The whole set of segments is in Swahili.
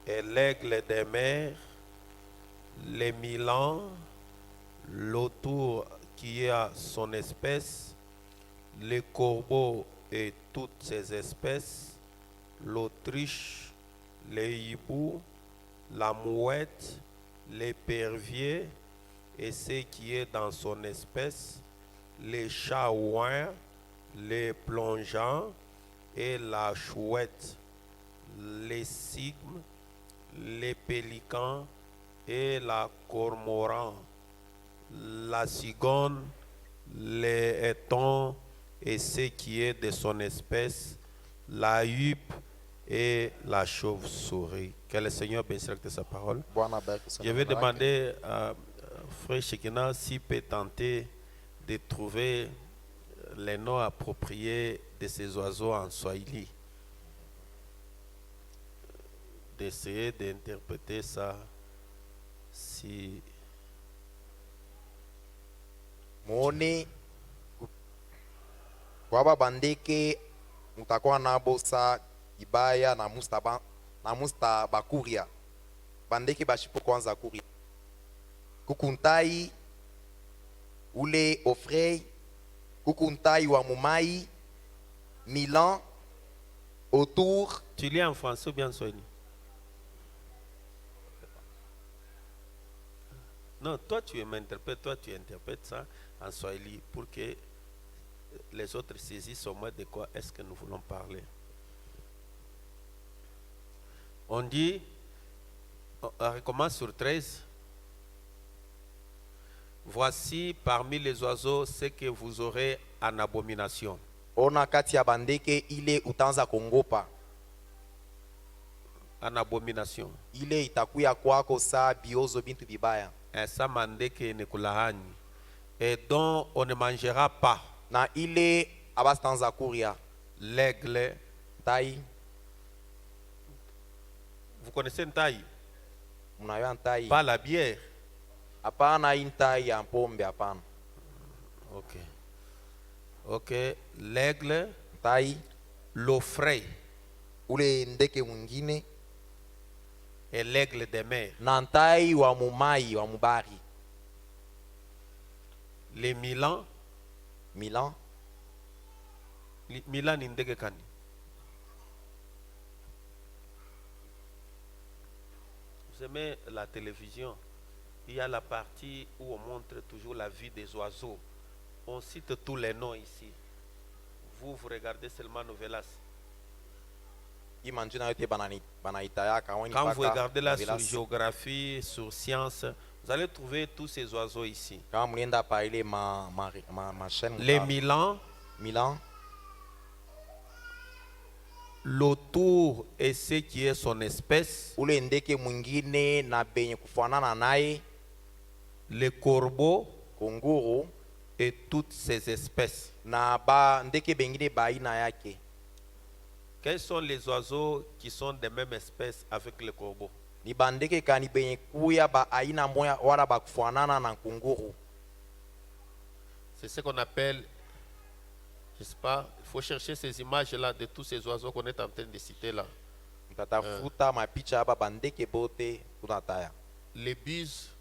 et l'aigle des mers, les milans, l'autour qui a son espèce, les corbeaux et toutes ses espèces, l'autruche, les hiboux, la mouette, l'épervier et ce qui est dans son espèce, les chaouins, les plongeants et la chouette, les cygnes, les pélicans et la cormoran, la cigogne, les étons et ce qui est de son espèce, la huppe et la chauve-souris. Que le Seigneur bénisse sa parole. Je vais demander à Frère Shekina s'il peut tenter de trouver les noms appropriés de ces oiseaux en Swahili. D'essayer d'interpréter ça si Mone kwaba bandeke mutakuwa na bosa ibaya na musta bakuria bandeke bashipo kwanza kuria kukuntai ule ofrei kukuntai wa mumai Milan autour. Tu lis en français ou bien en Swahili? Non, toi tu m'interprètes, toi tu interprètes ça en Swahili pour que les autres saisissent au moins de quoi est-ce que nous voulons parler. On dit, on recommence sur 13. Voici parmi les oiseaux ce que vous aurez en abomination. Ona kati ya bandeke ile utaanza kongopa. En abomination. Ile itakuya kwako saa biozo bintu bibaya. Ça mandeke ne kulahani. Et dont on ne mangera pas. Na ile abastanza kuria. L'aigle. Tai. Vous connaissez une taille? Mnayo tai. Pas la bière. Hapana intai ya pombe hapana. Ok. Ok. L'aigle. Tai. L'ofrei. Ule ndeke mwingine. Et l'aigle des mers. Nantai wa mumai wa mubari. Les milans. Milan. Milan ni ndege kani? Vous aimez la télévision? Il y a la partie où on montre toujours la vie des oiseaux. On cite tous les noms ici. Vous regardez seulement Novelas. Quand vous regardez là sur géographie, sur science, vous allez trouver tous ces oiseaux ici. Les milans, l'autour et ce qui est son espèce, les corbeaux et toutes ces espèces. Quels sont les oiseaux qui sont des mêmes espèces avec les corbeaux? C'est ce qu'on appelle, je ne sais pas, il faut chercher ces images-là de tous ces oiseaux qu'on est en train de citer là. Les buses,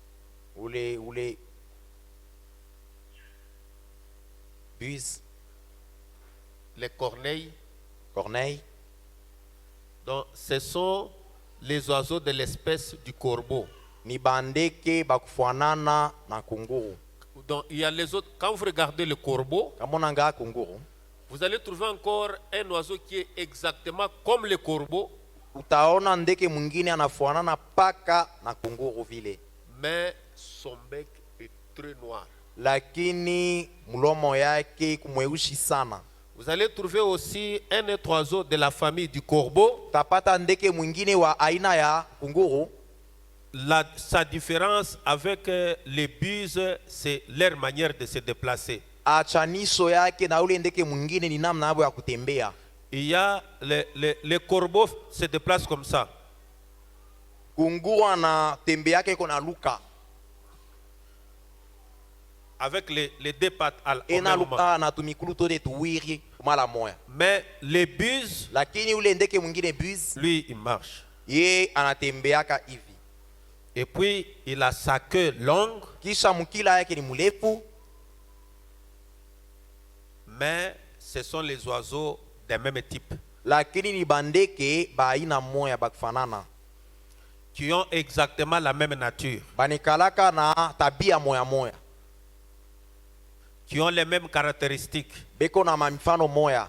les corneilles. Donc, ce sont les oiseaux de l'espèce du corbeau. Donc, il y a les autres. Quand vous regardez le corbeau, vous allez trouver encore un oiseau qui est exactement comme le corbeau. Mais son bec est très noir. Vous allez trouver aussi un autre oiseau de la famille du corbeau. Sa différence avec les buses, c'est leur manière de se déplacer. Il y a les corbeaux se déplacent comme ça. Avec les deux pattes au même moment. Mais les buses, lui, il marche. ye anatembeaka hivi. Et puis, il a sa queue longue, Kisha mukila yake ni mrefu, mais ce sont les oiseaux des mêmes types, lakini ni bandeke ba aina moya bakufanana. qui ont exactement la même nature, Banikalaka na tabia moya moya. qui ont les mêmes caractéristiques. Beko na mamifano moya.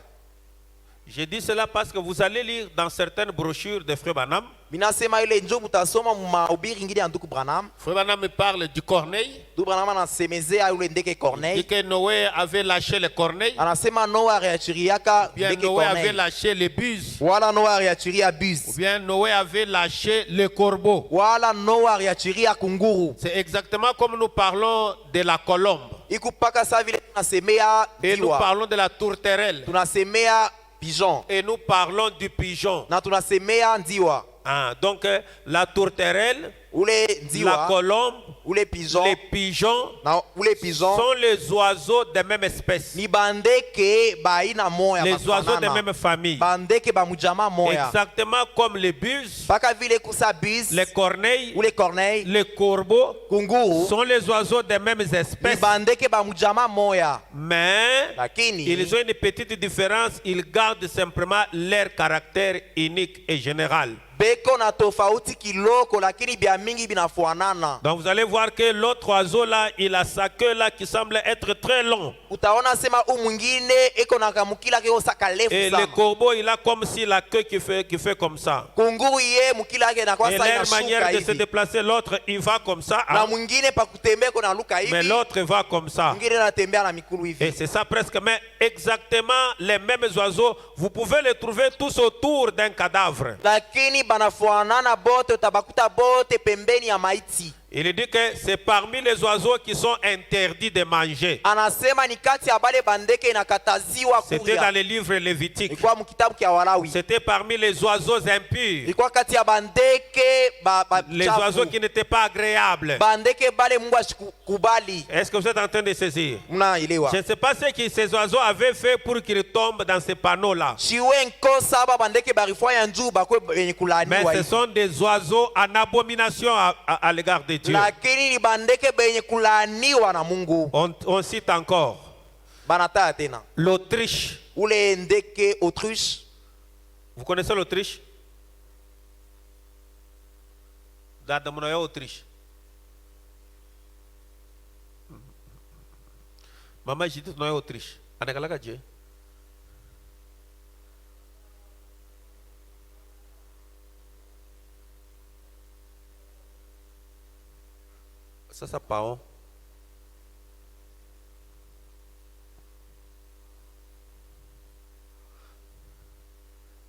Je dis cela parce que vous allez lire dans certaines brochures de Frère Branham. Minasema ile njo mutasoma mahubiri ngine ya ndugu Branham. Frère Branham parle du corneille. Ndugu Branham anasemezea yule ndeke Il dit Corneille. que Noé avait lâché les corneilles, Anasema Noa reachiriaka bien ndeke Noé avait Corneille. lâché les buses, Wala Noa reachiria ou bus. bien Noé avait lâché les corbeaux. Wala Noa reachiria kunguru. C'est exactement comme nous parlons de la colombe Ikupaka sa vile tunasemea et nous diwa. parlons de la tourterelle Tunasemea pigeon. et nous parlons du pigeon. Na tunasemea ndiwa. Ah, donc la tourterelle, Ule la ndiwa, colombe, ule pigeon, les pigeons na ule pigeon sont les oiseaux de même espèce, ni bandeke ba aina moya les oiseaux de bakufanana. même famille. Bandeke ba mujama moya. Exactement comme les buses, Paka vile kusa bus, les corneilles, ule corneille, les corbeaux kunguru, sont les oiseaux des mêmes ni espèces, bandeke ba mujama moya. mais Lakini ils ont une petite différence, ils gardent simplement leur caractère unique et général. beko na tofauti kiloko lakini bia mingi binafuanana. Donc vous allez voir que l'autre oiseau là, il a sa queue là qui semble être très long. Utaona sema mwingine eko na kamukila keo saka lefu Et le sana. corbeau, il a comme si la queue qui fait comme ça. Kunguru ye mukila yake na kwa Et sa leur manière inashuka de se hivi. déplacer, l'autre il va comme ça, Na hein, mwingine pa kutembea kuna luka mais hivi. l'autre va comme ça. Mwingine anatembea na mikulu Et hivi. c'est ça presque, mais exactement les mêmes oiseaux, vous pouvez les trouver tous autour d'un cadavre. Lakini banafuanana bote, utabakuta bote pembeni ya maiti. Il dit que c'est parmi les oiseaux qui sont interdits de manger. Anasema ni kati ya bale bandeke inakataziwa C'était dans kuria. les livres lévitiques. Ilikuwa mkitabu kia Walawi. C'était parmi les oiseaux impurs, Ilikuwa kati ya bandeke les oiseaux qui n'étaient pas agréables. bandeke bale Mungu ashikubali. Est-ce que vous êtes en train de saisir? Mnaelewa? Je ne sais pas ce que ces oiseaux avaient fait pour qu'ils tombent dans ces panneaux-là. Shiwe nkosa aba bandeke barifanya njuu bakwe yenye Mais kulaaniwa ce hivi. sont des oiseaux en abomination à l'égard de Dieu. Lakini ni bandeke benye kulaaniwa na Mungu. On cite encore Banataya tena. l'Autriche. Ule ndeke autruche. Vous connaissez l'Autriche? Dadamunoya Autriche. Maman, j'ai dit noya Autriche. Anakalaka Dieu. Ça pas.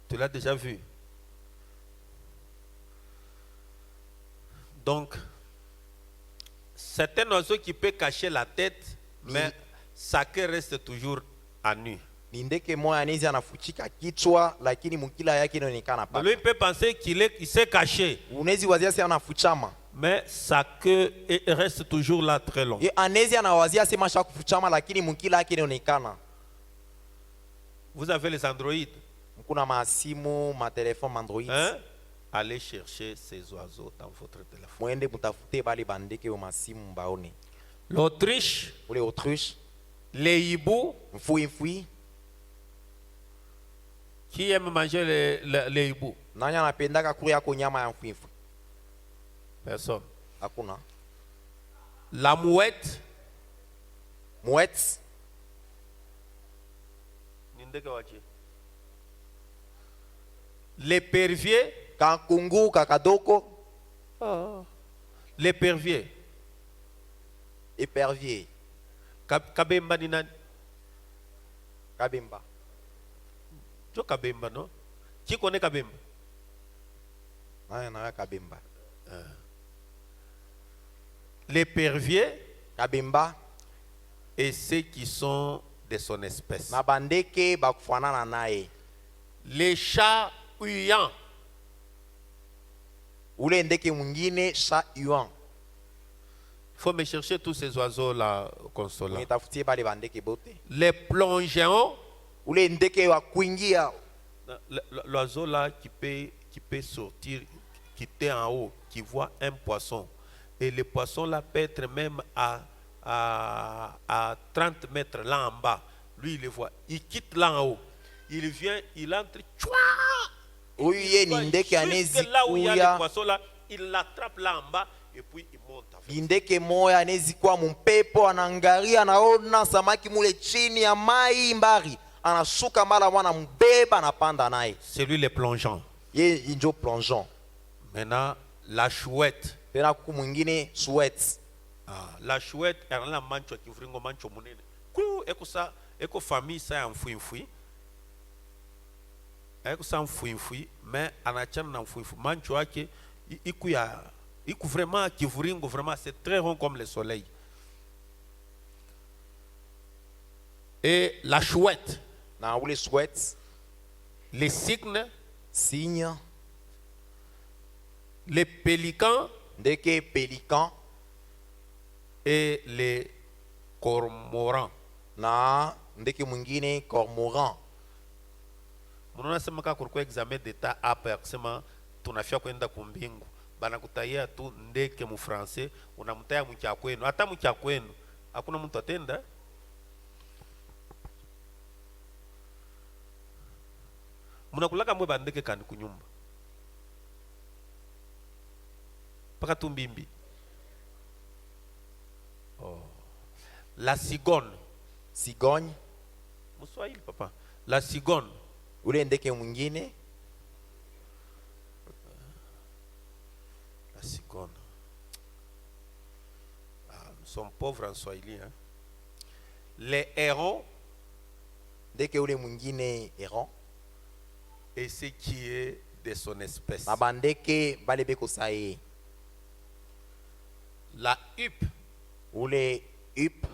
Tu l'as déjà vu. Donc, c'est un oiseau qui peut cacher la tête, mais sa queue reste toujours à nu. Ni ndeke moya anezi anafuchika kichwa lakini mukila yake inaonekana Mais lui paka. peut penser il s'est caché, Unezi wazia sema anafuchama. mais sa queue reste toujours là très long. Ye anezi anawazia sema sha kufuchama lakini mukila yake inaonekana. Vous avez les androïdes, Mkuna masimu, matelefone, Android. hein? Allez chercher ces oiseaux dans votre téléphone. Mwende mutafute bali bandeke yo masimu mbaone. L'Autriche, Ule autruche, les hiboux, mfui. qui aime manger les hiboux? Nani anapendaka kula yako nyama ya mfui? Personne. Hakuna. La mouette, Mouette, l'épervier, kankungu, kakadoko, l'épervier. épervier, Kabemba ni nani? kabemba. Jo Kabemba, non? Qui connaît Kabemba? Nani anawe kabemba? L'épervier Kabemba et ceux qui sont de son espèce. na bandeke bakufanana naye. Les chats huyants, Ule ndeke mwingine sha yuan. il faut me chercher tous ces oiseaux-là consolants. Nitafutie bale bandeke bote. Les plongeons, Ule ndeke wa kuingia l'oiseau là qui peut sortir qui était en haut, qui voit un poisson. Et le poisson là peut être même à 30 mètres là en bas. Lui, il le voit. Il quitte là en haut. Il vient, il entre. Huyu ye ni ndeke Jusque là où il y a le anezikuya poisson là, il l'attrape là en bas et puis il monte. ndeke moya anezikuwa mumpepo, anaangalia anaona samaki mule chini ya mai mbari, anashuka mara mwana mbeba anapanda naye. C'est lui le plongeon. Ye njo plongeon. Maintenant, la chouette. Tena kuku mwingine chouette. La chouette, elle a la mancho qui vringo mancho munene. Eko famille ça en fouin. Eko ça en fouin, mais anachana na fouin. Mancho ake iku vraiment qui vringo vraiment c'est très rond comme le soleil. Et la chouette. Na ule chouette. Les cygnes. Cygne. Les pélicans. Ndeke pélican. Et les cormorans. Na ndeke mwingine cormoran. Mnaona sema kama kulikuwa examen d'etat hapa ya kusema tunafia kwenda kumbingu. Bana kutayia tu ndeke mu français, unamtaya mcha kwenu. Hata mcha kwenu hakuna mtu atenda. Mnakulaka mwe bandeke kani kunyumba. Paka tumbimbi. La cigogne. Cigogne. Mswahili papa. La cigogne. Ule ndeke mwingine. La cigogne. Nous sommes pauvres en Swahili. Hein? Les hérons. Ndeke ule mwingine héron. Et ce qui est de son espèce. Na bandeke bale beko saye. La huppe. Ule huppe.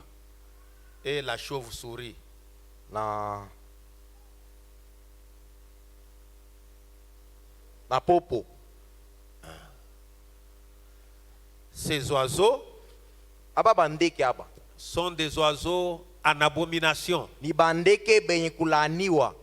Et la chauve-souris. Na popo. Ces oiseaux Aba bandeke aba sont des oiseaux en abomination. ni bandeke benye kulaniwa.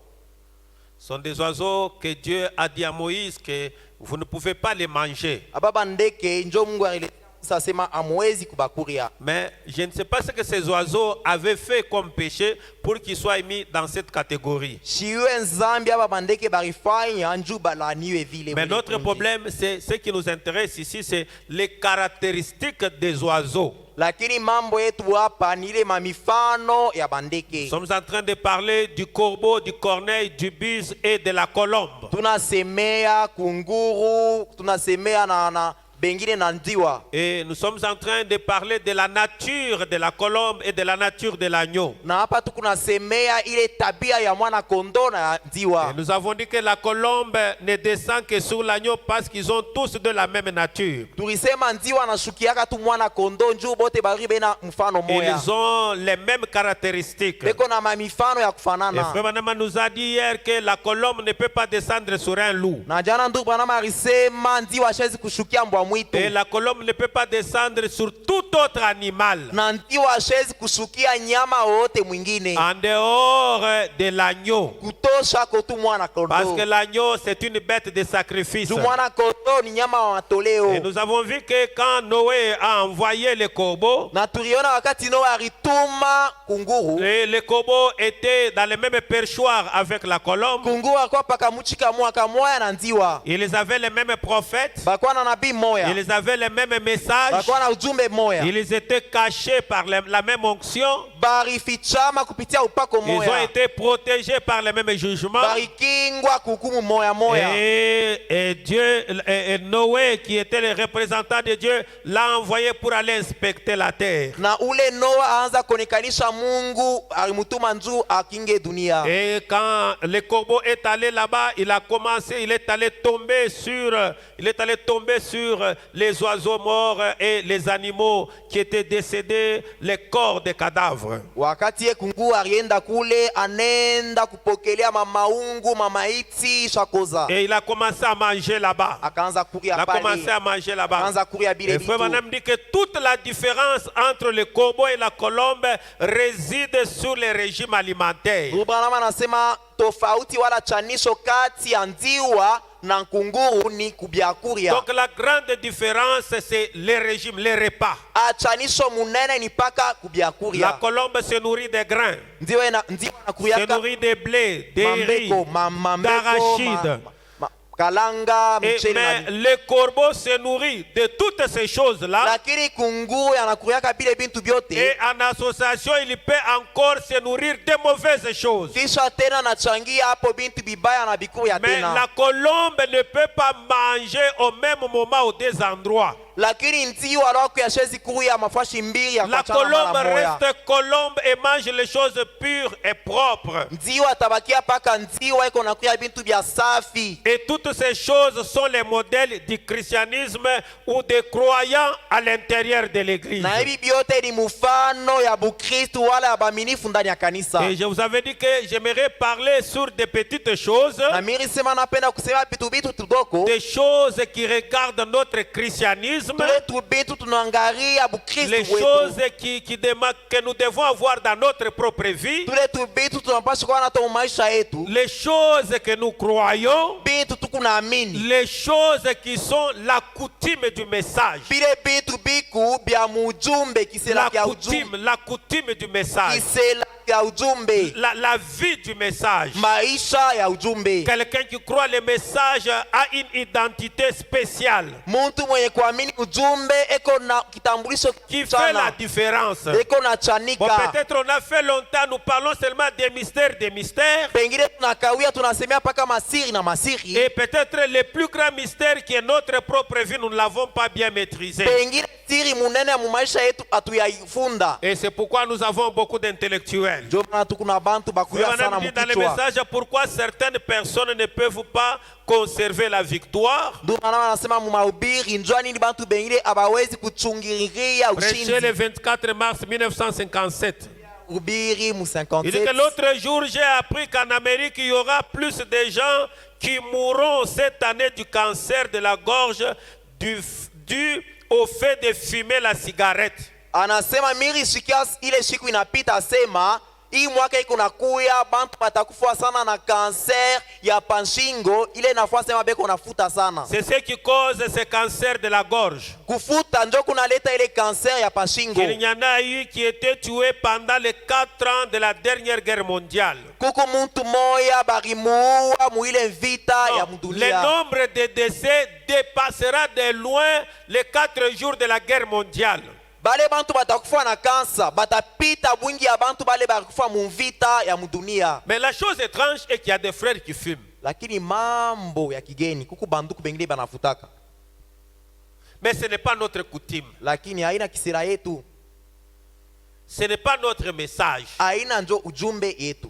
Sont des oiseaux que Dieu a dit à Moïse que vous ne pouvez pas les manger. Aba bandeke njo Mungu alileta sema amwezi kubakuria. Mais je ne sais pas ce que ces oiseaux avaient fait comme péché pour qu'ils soient mis dans cette catégorie. Shiwe nzambi aba bandeke barifanya nju balaniwe vile. Mais notre problème, c'est ce qui nous intéresse ici, c'est les caractéristiques des oiseaux. Lakini mambo yetu hapa ni ile mamifano ya bandeke. Nous sommes en train de parler du corbeau, du corneille, du buse et de la colombe. Tunasemea kunguru, tunasemea na bengine na njiwa. Et nous sommes en train de parler de la nature de la colombe et de la nature de l'agneau. Na hapa tu kunasemea ile tabia ya mwana kondoo na njiwa. Et nous avons dit que la colombe ne descend que sur l'agneau parce qu'ils ont tous de la même nature. Tulisema njiwa anashukiaka tu mwana kondoo njoo bote bari bena mfano moya. Ils ont les mêmes caractéristiques. Beko na mamifano ya Et kufanana. Frère Banama nous a dit hier que la colombe ne peut pas descendre sur un loup. Na jana ndugu Branham alisema njiwa hashezi kushukia mbwa mwitu. Et la colombe ne peut pas descendre sur tout autre animal. Na njiwa hashezi kushukia nyama wote mwingine. En dehors de l'agneau. Kutosha ko tu mwana kondoo. Parce que l'agneau c'est une bête de sacrifice. Tu mwana kondoo ni nyama wa matoleo. Et nous avons vu que quand Noé a envoyé les corbeaux, Na tuliona wakati Noa alituma kunguru. les corbeaux étaient dans le même perchoir avec la colombe. Kunguru alikuwa paka muchika mwaka moya na njiwa. Ils avaient les mêmes prophètes. Bakuwa na nabii moya. Ils avaient les mêmes messages. Bakuwa na ujumbe moya. Ils étaient cachés par la même onction. Barifichama kupitia upako Ils ont moya. été protégés par les mêmes jugements. Barikingwa kukumu moya moya. Et Dieu, et Noé, qui était le représentant de Dieu, l'a envoyé pour aller inspecter la terre. Na ule Noa aanza konekanisha Mungu alimutuma njuu akinge dunia. Et quand le corbeau est allé là-bas, il est allé tomber sur les oiseaux morts et les animaux qui étaient décédés, les corps des cadavres. Wakati ye kunguru alienda kule anenda kupokelea mamaungu mamaiti shakoza. Et il a commencé à manger là-bas. Akaanza kuria Il a pale. commencé à manger là-bas. Akaanza kuria bile Et Frère vitu. Branham dit que toute la différence entre le corbeau et la colombe réside sur le régime alimentaire. Branham anasema tofauti wala chanisho kati ya njiwa na nkunguru ni kubyakuria. Donc la grande différence, c'est les régimes, les repas. Achanisho munene ni paka kubyakuria. La colombe se nourrit des grains, Ndiwe na se nourrit des blés, des riz, d'arachides. Kalanga, Mais le corbeau se nourrit de toutes ces choses-là. lakini kunguru yanakuriaka bile bintu byote. Et en association, il peut encore se nourrir de mauvaises choses. Kisha tena nachangia hapo bintu bibaya na bikuya Mais tena. la colombe ne peut pas manger au même moment aux deux endroits. Lakini nziwa lwako yashezi kuya mafashi mbili ya La kuachana mara colombe moya. reste colombe et mange les choses pures et propres. Nziwa tabakia paka nziwa iko nakuya bintu bya safi. Et toutes ces choses sont les modèles du christianisme ou des croyants à l'intérieur de l'église. Na hivi byote ni mufano ya Bukristo wala ya baminifu ndani ya kanisa. Et je vous avais dit que j'aimerais parler sur des petites choses, Na mimi sema napenda kusema vitu vitu tudoko. des choses qui regardent notre christianisme, Tule tubitu tunaangalia Bukristo les wetu. choses que nous devons avoir dans notre propre vie, Tule tubitu tunapaswa kuwa nato maisha yetu. les choses que nous croyons, Bitu tukunaamini. les choses qui sont la coutume du message. Bile bitu biku bya mujumbe kisela kya ujumbe. La coutume du message. Kisela kya ujumbe. La vie du message. Maisha ya ujumbe. Quelqu'un qui croit le message a une identité spéciale Muntu mwenye kuamini ujumbe eko na kitambulisho qui fait la différence. eko na Bon, chanika. peut-être on a fait longtemps, nous parlons seulement des mystères. Pengine tunakawia tunasemea paka masiri na masiri. Et peut-être le plus grand mystère qui est notre propre vie, nous ne l'avons pas bien maîtrisé. Pengine siri munene mu maisha yetu atuyafunda. Et c'est pourquoi nous avons beaucoup d'intellectuels. Ndio maana tukuna bantu Vous bakuya sana avez dit dans le mkichwa. message pourquoi certaines personnes ne peuvent pas conserver la victoire. Ndio maana wanasema mu mahubiri njoo nini bantu bengine abawezi kuchungiria Prêché le ushindi. 24 mars 1957. Hubiri mu Il dit que 57. l'autre jour, j'ai appris qu'en Amérique, il y aura plus de gens qui mourront cette année du cancer de la gorge dû au fait de fumer la cigarette. Anasema miri shikia ile siku inapita asema hii mwaka iko nakuya bantu batakufa sana na kanser ya panshingo ile nafua sema beko nafuta sana. C'est ce qui cause ce cancer de la gorge. Kufuta njo kunaleta ile kanser ya panshingo. Il y en a eu qui étaient tués pendant les 4 ans de la dernière guerre mondiale. Kuko muntu moya barimuua mu ile vita ya Le dunia. nombre de décès dépassera de loin les 4 jours de la guerre mondiale. Bale bantu batakufa na kansa batapita bwingi ya bantu bale bakufa mu vita ya dunia. Mais la chose étrange est qu'il y a des frères qui fument. Lakini mambo ya kigeni kuku banduku bengine banafutaka. Mais ce n'est pas notre coutume. Lakini haina kisira yetu. Ce n'est pas notre message. Haina njo ujumbe yetu.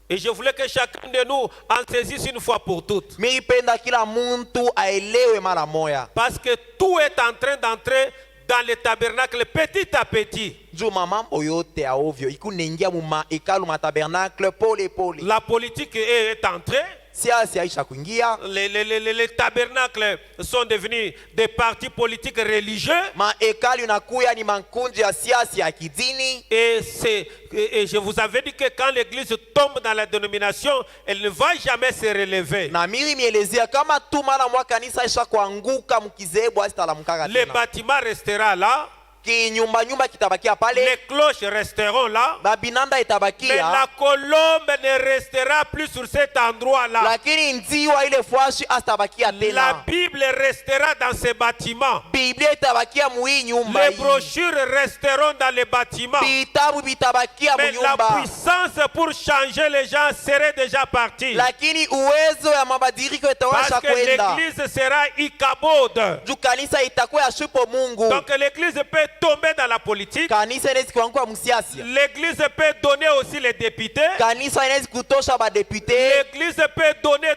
Et je voulais que chacun de nous en saisisse une fois pour toutes. Miripenda kila muntu aelewe mara moya. Parce que tout est en train d'entrer dans le tabernacle petit à petit. Juma mambo yote ya ovyo ikunengia mu maekalu matabernacle pole pole. La politique est entrée. Siasa aisha kuingia. Les tabernacles sont devenus des partis politiques religieux. Maekalu inakuya ni mankunji ya siasa ya kidini. Et je vous avais dit que quand l'église tombe dans la dénomination, elle ne va jamais se relever. Na miri mielezea kama tu mara mwa kanisa isha kuanguka mkizebu asitalamkaka Le tena. bâtiment restera là. Kinyumba nyumba kitabakia pale. Les cloches resteront là. Babinanda Mais itabakia. la colombe ne restera plus sur cet endroit-là. Lakini nziwa ile fwashi asitabakia La tena. Bible restera dans ces bâtiments. Biblia itabakia mu hii nyumba Les hii. brochures resteront dans les bâtiments. Vitabu vitabakia mu Mais la nyumba. puissance pour changer les gens serait déjà partie. Lakini uwezo ya mabadiliko itawasha Parce que kwenda. l'église sera ikabode. Juu kanisa itakuwa ya shupo Mungu. Donc l'église peut tomber dans la politique. Kanisa inaweza kuanguka msiasa. L'église peut donner aussi les députés. Kanisa inaweza kutosha badepute. L'église peut donner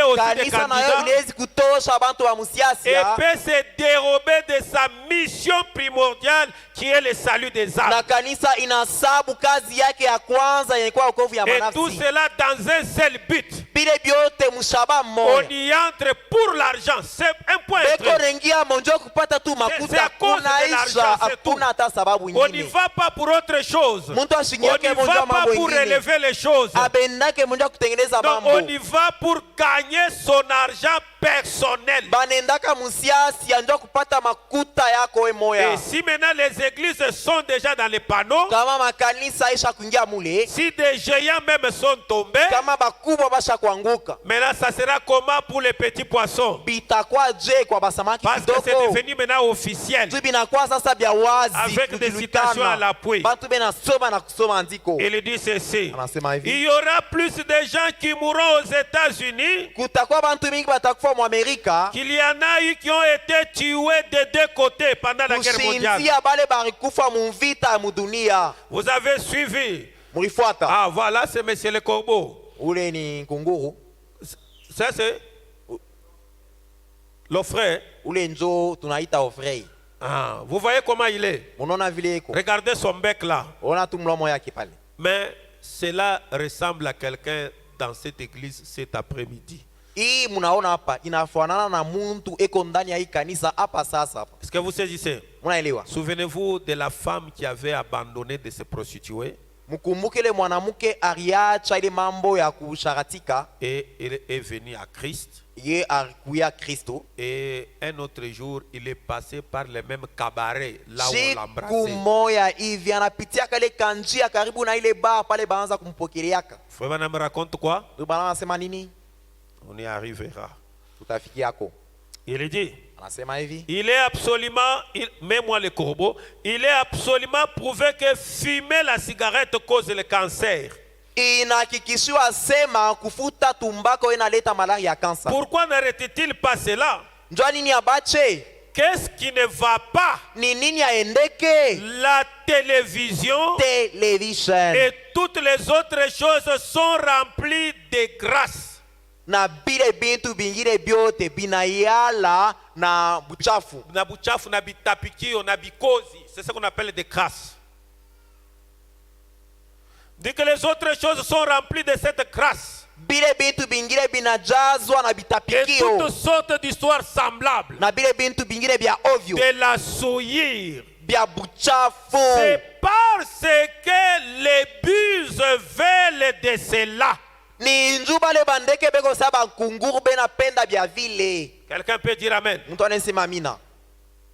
aussi des Kanisa nayo candidats. inaweza kutosha bantu wa Et msiasa. peut se dérober de sa mission primordiale qui est le salut des na âmes. kanisa inasabu kazi yake ya kwanza yenye kwa wokovu ya Et tout manafsi. cela dans un seul but. Bile byote mshaba On mmoja. y entre pour l'argent. C'est un point. Beko rengia monjo kupata tu C'est makuta à cause de kunaisha l'argent, c'est hakuna hata sababu On n'y nyingine. va pas pour autre chose. Muntu On ashingiake n'y monjo va pas mambo pour ingine. élever les choses. Abendake monjo kutengeneza Donc mambo. on y va pour gagner son argent personnel. Banendaka musiasi anjo kupata makuta yako we Et moya. si maintenant les églises sont déjà dans les panneaux, Kama makanisa isha kuingia mule, si des géants même sont tombés, kama bakubwa basha kuanguka, maintenant ça sera comment pour les petits poissons? bitakuwa je kwa basamaki Parce que c'est kidogo. devenu maintenant officiel. Tu binakuwa sasa bya wazi Avec des kujulikana. citations à l'appui. Batu benasoma na kusoma andiko. Il dit ceci. Anasema hivi. Il y aura plus de gens qui mourront aux États-Unis Kutakuwa bantu mingi batakufa mu Amerika qu'il y en a eu qui ont été tués des deux côtés pendant la guerre mondiale. kushinzia bale barikufa mu vita ya mudunia. Vous avez suivi. Mulifuata. Ah voilà, c'est Monsieur le Corbeau. Ule ni kunguru. Ça c'est le frère. Ule njo tunaita ofrei. Ah, vous voyez comment il est. Unaona vile iko. Regardez son bec là. Ona tu mlomo yake pale. Mais cela ressemble à quelqu'un dans cette église cet après-midi. Hii munaona hapa inafanana na muntu eko ndani ya hii kanisa hapa sasa hapa. Est-ce que vous saisissez? Munaelewa? Souvenez-vous de la femme qui avait abandonné de se prostituer Mkumbuke ile mwanamke aliacha ile mambo ya kusharatika, et il est venu à Christ. ye alikuya Kristo. Et un autre jour, il est passé par le même cabaret, là où on Siku l'embrassait. moya hivi anapitia kale kanjia karibu na ile bar pale baanza kumpokeleaka. Frère me raconte quoi? Bana anasema nini? On y arrivera. Tutafikiako. Il dit, Anasema hivi. il est absolument, mets-moi le corbeau, il est absolument prouvé que fumer la cigarette cause le cancer. Inahakikishiwa sema kufuta tumbako inaleta malaria ya kansa. Pourquoi n'arrête-t-il pas cela? Njoo nini abache? Qu'est-ce qui ne va pas? Ni nini aendeke? La télévision Television. et toutes les autres choses sont remplies de grâce. Na bile bintu bingine byote binayala na buchafu. Na buchafu na bitapikio na bikozi, c'est ce qu'on appelle des grâces. Dit que les autres choses sont remplies de cette grâce. Bile bintu bingine binajazwa na Et bitapikio. toutes sortes d'histoires semblables. Na bile bintu bingine bya ovyo. De la souillir. Bya buchafu. C'est parce que les buses veulent de cela. Ni njuba le bandeke beko saba kunguru bena penda bya vile. Quelqu'un peut dire amen. Mtu anasema amina.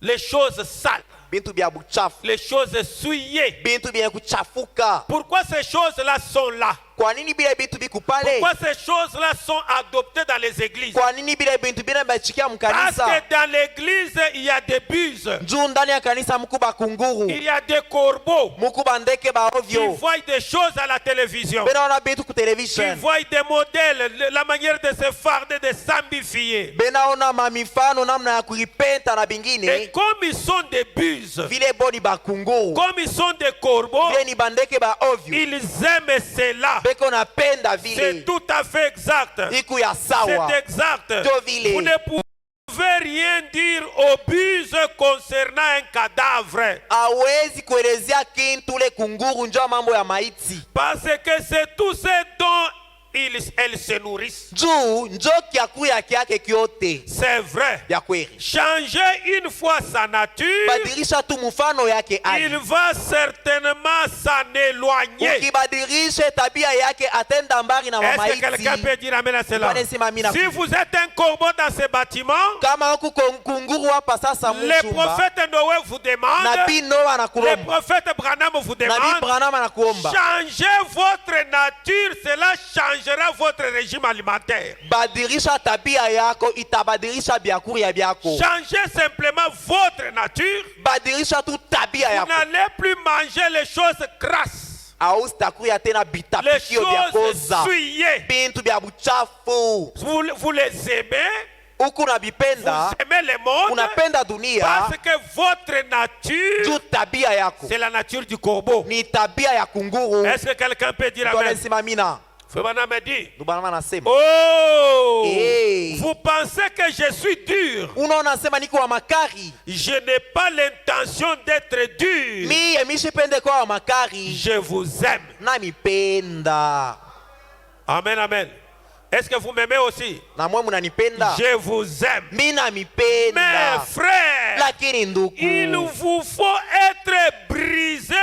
Les choses sales. Bintu bya buchafu. Les choses souillées. Bintu bya kuchafuka. Pourquoi ces choses-là sont là? Kwa nini bile bintu biku pale? Pourquoi ces choses-là sont adoptées dans les églises? Kwa nini bile bintu bina bachikia Parce mkanisa? que dans l'église, il y a des buses. Juu ndani ya kanisa mkuba kunguru. Il y a des corbeaux Mukuba ndeke ba qui ovyo. voient des choses à la télévision. Bena ona bintu ku Qui television. voient des modèles, la manière de se farder, de s'ambifier. Bena ona mamifano namna ya kuipenta na Et bingine. comme ils sont des buses, Vile boni ba kunguru. comme ils sont des corbeaux, Vile ni bandeke ba ovyo. ils aiment cela. Beko napenda C'est vile. tout à fait exact. Iku ya sawa. C'est exact. Jovile. Vous ne pouvez rien dire aux buses concernant un cadavre. Hawezi kuelezea kintu ule kunguru njoo mambo ya maiti. Parce que c'est tout ce dont elles se nourrissent. Juu njoo kiakuya kyake kyote. C'est vrai. Ya kweli. Changer une fois sa nature, Badilisha tu mfano yake il ali. va certainement s'en éloigner. Ukibadilisha tabia yake atenda mbali na Est-ce que mamaiti. quelqu'un peut dire amen à cela? Bwana sema amina. Si vous êtes un corbeau dans ce bâtiment, Kama huku kunguru hapa sasa le mchumba. prophète Noé vous demande, Nabii Noa le anakuomba. prophète Branham vous Nabii demande, Branham anakuomba. changez votre nature, cela changera votre régime alimentaire. Badilisha tabia yako itabadilisha vyakula vyako. Changez simplement votre nature. Badilisha tu tabia Vous yako. n'allez plus manger les choses grasses, Au sitakuya tena les bitapikio vya choses koza. souillées. Bintu vya buchafu. Vous les aimez, Huku vous unavipenda, aimez le monde, unapenda dunia parce que votre nature, juu tabia yako c'est la nature du corbeau. ni tabia ya kunguru. Est-ce que quelqu'un peut dire amen? Tunasimamina. Frère Branham me dit, ndugu Branham anasema oh, Hey. vous pensez que je suis dur? unaona nasema niko wa makari Je n'ai pas l'intention d'être dur. miye mishipende kwa wa makari Je vous aime. namipenda Amen, amen. Est-ce que vous m'aimez aussi? na mwe munanipenda Je vous aime. mi Mes namipenda frères, lakini il ndugu vous faut être brisé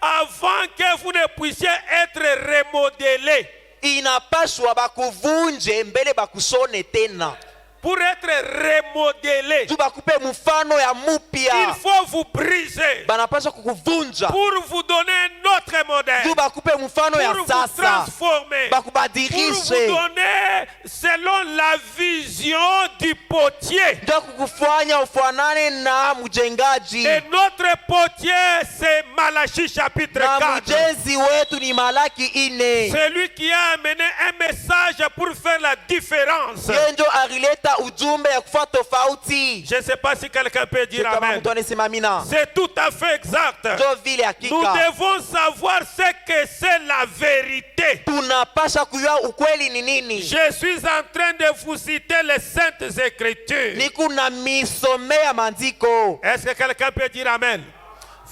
avant que vous ne puissiez être remodelé. inapashwa bakuvunje mbele bakushone tena Pour être remodelé, juu bakupe mfano ya il mupya faut vous briser banapashwa kukuvunja pour vous donner un autre modèle, juu bakupe mfano ya pour vous sasa transformer, pour vous bakubadilishe donner selon la vision du potier. ndio kukufanya ufanane na mjengaji Et notre potier, c'est Malachie chapitre na 4. mjenzi wetu ni Malaki 4 Celui qui a amené un message pour faire la différence. yeye ndio alileta ujumbe ya kufa tofauti Je ne sais pas si quelqu'un peut dire kama amen. mtu anasema amina C'est tout à fait exact. ndio vile Nous hakika devons savoir ce que c'est la vérité. tunapasha kujua ukweli ni nini Je suis en train de vous citer les saintes écritures. niko na misomea maandiko Est-ce que quelqu'un peut dire amen?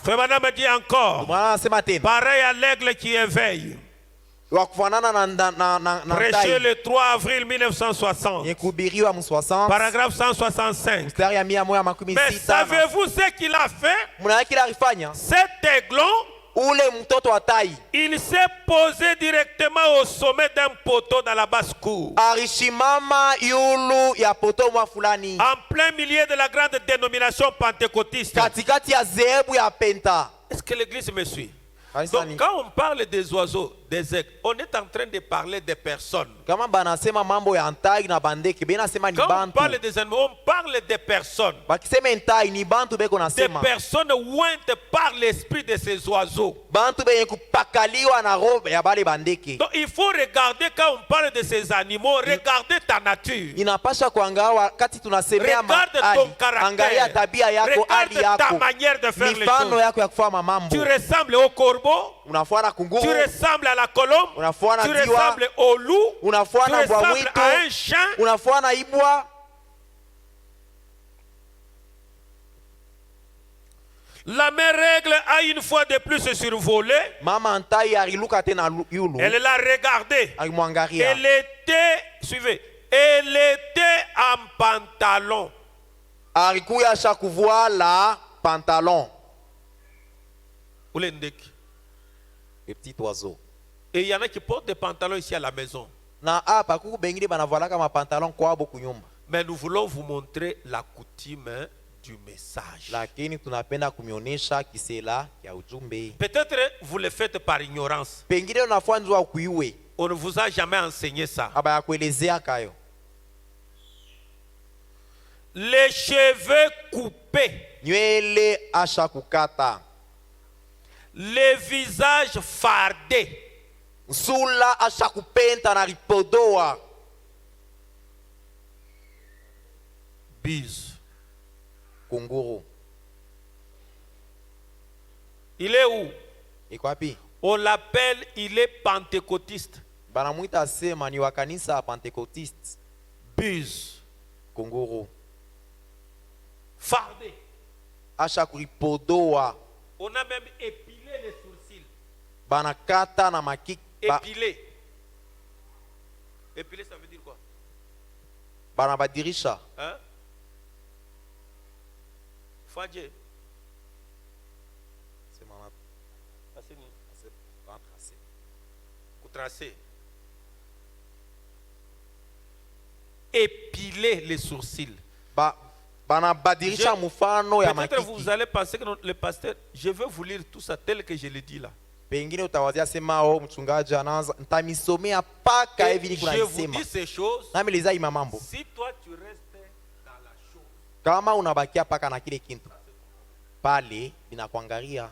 Frère Branham me dit encore, mwana anasema tena pareil à l'aigle qui éveille. wa kufanana na Prêché tai le 3 avril 1960. yekuhubiriwa mu 60 Paragraphe 165. mstari ya 160 Mais savez-vous ce qu'il a fait? mnaona kile alifanya Cet aiglon, ule mtoto wa tai il s'est posé directement au sommet d'un poteau dans la basse-cour, alishimama yulu ya poto mwa fulani en plein milieu de la grande dénomination pentecôtiste. katikati ya zehebu ya penta Est-ce que l'église me suit? Kanisa Donc ni- quand on parle des oiseaux, des aigles, on est en train de parler des personnes. kama banasema mambo ya ntai na bandeke benasema ni Quand on bantu parle des animaux, on parle des personnes. bakisema ntai ni bantu beko Des nasema personnes ointes par l'esprit de ces oiseaux. bantu benye kupakaliwa na roho ya bale bandeke Donc il faut regarder quand on parle de ces animaux, regardez ta nature. inapasha kuangalia wakati tunasemea Regarde mahali. ton caractère. Angalia tabia yako hali Regarde ta yako manière de faire les mifano choses. yako ya kufanya mambo Tu ressembles au corbeau, unafuana tu kunguru ressembles à la colombe, unafuana tu diwa ressembles au loup, tu unafuana mbwa ressembles mwitu à un chien. unafuana ibwa La mère règle a une fois de plus survolé. mama ntai aliluka tena yulu Elle l'a regardé. alimwangalia Elle était, suivez, elle était en pantalon. alikuya sha kuvoila pantalon Ule ndeki. le petit oiseau Et il y en a qui portent des pantalons ici à la maison. na hapa kuku bengine banavalaka mapantalon kwabo kunyumba Mais nous voulons vous montrer la coutume du message. lakini tunapenda kumionyesha kisela ya ujumbe Peut-être vous le faites par ignorance. pengine unafanzwa kuiwe On ne vous a jamais enseigné ça. aba ya kuelezea kayo Les cheveux coupés, nywele asha kukata les visages fardés, nsula asha kupenta na ripodoa bise. kunguru Il est où? iko wapi On l'appelle, il est pentecôtiste. banamwita sema ni wa kanisa ya Pentecost Bise. kunguru Fardé. asha kuripodoa On a même épilé les sourcils. banakata na makiki Épilé. Épilé, ça veut dire quoi? banabadirisha Hein? Fadje. sema na Asini. tracé Tracé. Épiler les sourcils. banabadirisha mfano ya Peut-être vous makiki allez penser que le pasteur, je vais vous lire tout ça tel que je l'ai dit là. pengine utawazia sema oh mchungaji anaanza nitamisomea paka hivi Et niko je vous naisema dis ces choses. nami lizaima mambo Si toi tu restes dans la chose, kama unabakia paka na kile kintu pale ninakuangalia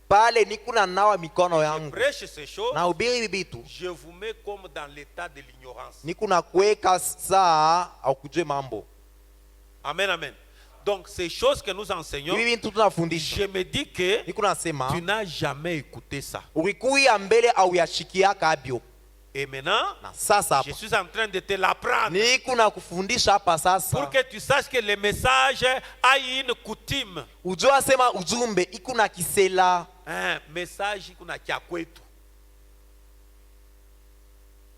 pale nikuna nawa mikono je yangu prêche ces choses, na ubiri hivi vitu je vous mets comme dans l'état de l'ignorance. nikuna kuweka saa au kujue mambo Amen, amen. Donc ces choses que nous enseignons, hivi vitu tunafundisha je me dis que nikuna sema tu n'as jamais écouté ça. ulikuya mbele au yashikiaka abyo Et maintenant, Na sasa je hapa suis en train de te l'apprendre. niko na kufundisha hapa sasa, Pour que tu saches que le message a une coutume. ujua sema ujumbe iko na kisela. Message kuna kya kwetu.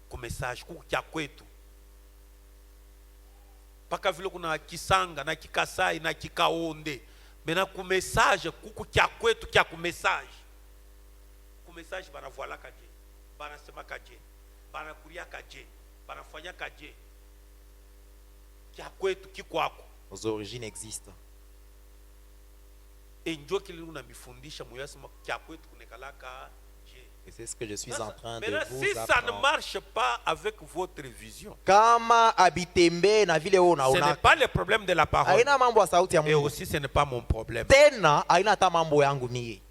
Ku message ku kya kwetu. Paka vile kuna Kisanga na Kikasai na Kikaonde. Mena ku message kuku kya kwetu kya ku message. Ku message bana voila kaje. Bana sema kaje. Bana kuria kaje. Bana fanya kaje. Kya kwetu kikwako. Aux origines existent. Enjo kile unamifundisha muyasema kya kwetu kunekalaka je. Et c'est ce que je suis en train de Mais là, vous si ça ne apprendre. marche pas avec votre vision, Kama abitembe na vile wewe ce n'est unaona, pas le problème de la parole. haina mambo ya sauti ya Et Mungu. aussi, ce n'est pas mon problème. Tena haina hata mambo yangu mie.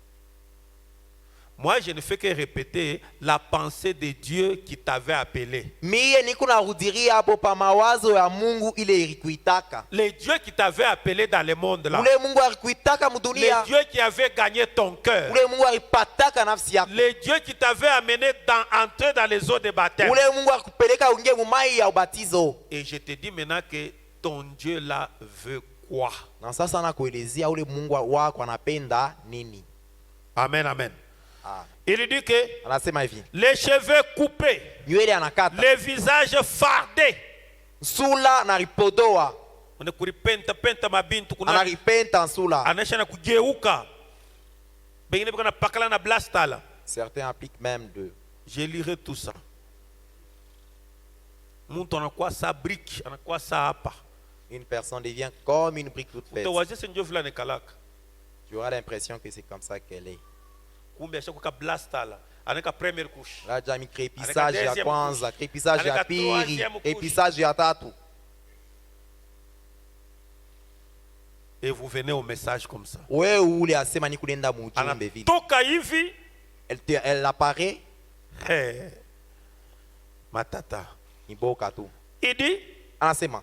Moi, je ne fais que répéter la pensée de Dieu qui t'avait appelé. Mie niko narudiria hapo pa mawazo ya Mungu ile ilikuitaka. Le Dieu qui t'avait appelé dans le monde là. Ule Mungu alikuitaka mudunia. Le Dieu qui avait gagné ton cœur. Ule Mungu alipataka nafsi yako. Le Dieu qui t'avait amené entrer dans les eaux de baptême. Ule Mungu alikupeleka uingie mumai ya ubatizo. Et je te dis maintenant que ton Dieu là veut quoi? Na sasa nakuelezea ule Mungu wako anapenda nini. Amen, amen. Ah. Il dit que Anasema hivi. les cheveux coupés, Nywele anakata. le visage fardé. Sula na ripodoa. Unakuripenta penta mabintu kuna Anaripenta nsula. anaisha na kugeuka. Bengine biko na pakala na blastala. Certains appliquent même de. Je lirai tout ça. Mtu anakuwa sa brique, anakuwa sa hapa. Une personne devient comme une brique toute faite. Utawaje senjo vula nekalaka. Tu auras l'impression que c'est comme ça qu'elle est. Kumbe ashakuka blastala. Anaka première couche. Raja mi crépissage ya deuxième kwanza, couche. crépissage ya Anaka pili, troisième couche. crépissage ya tatu. Et vous venez au message comme ça. Wewe ule asema ni kulenda mujumbe vile. Anatoka hivi. Elle apparaît, Hey. Matata. ni boka tu. Il dit, Anasema,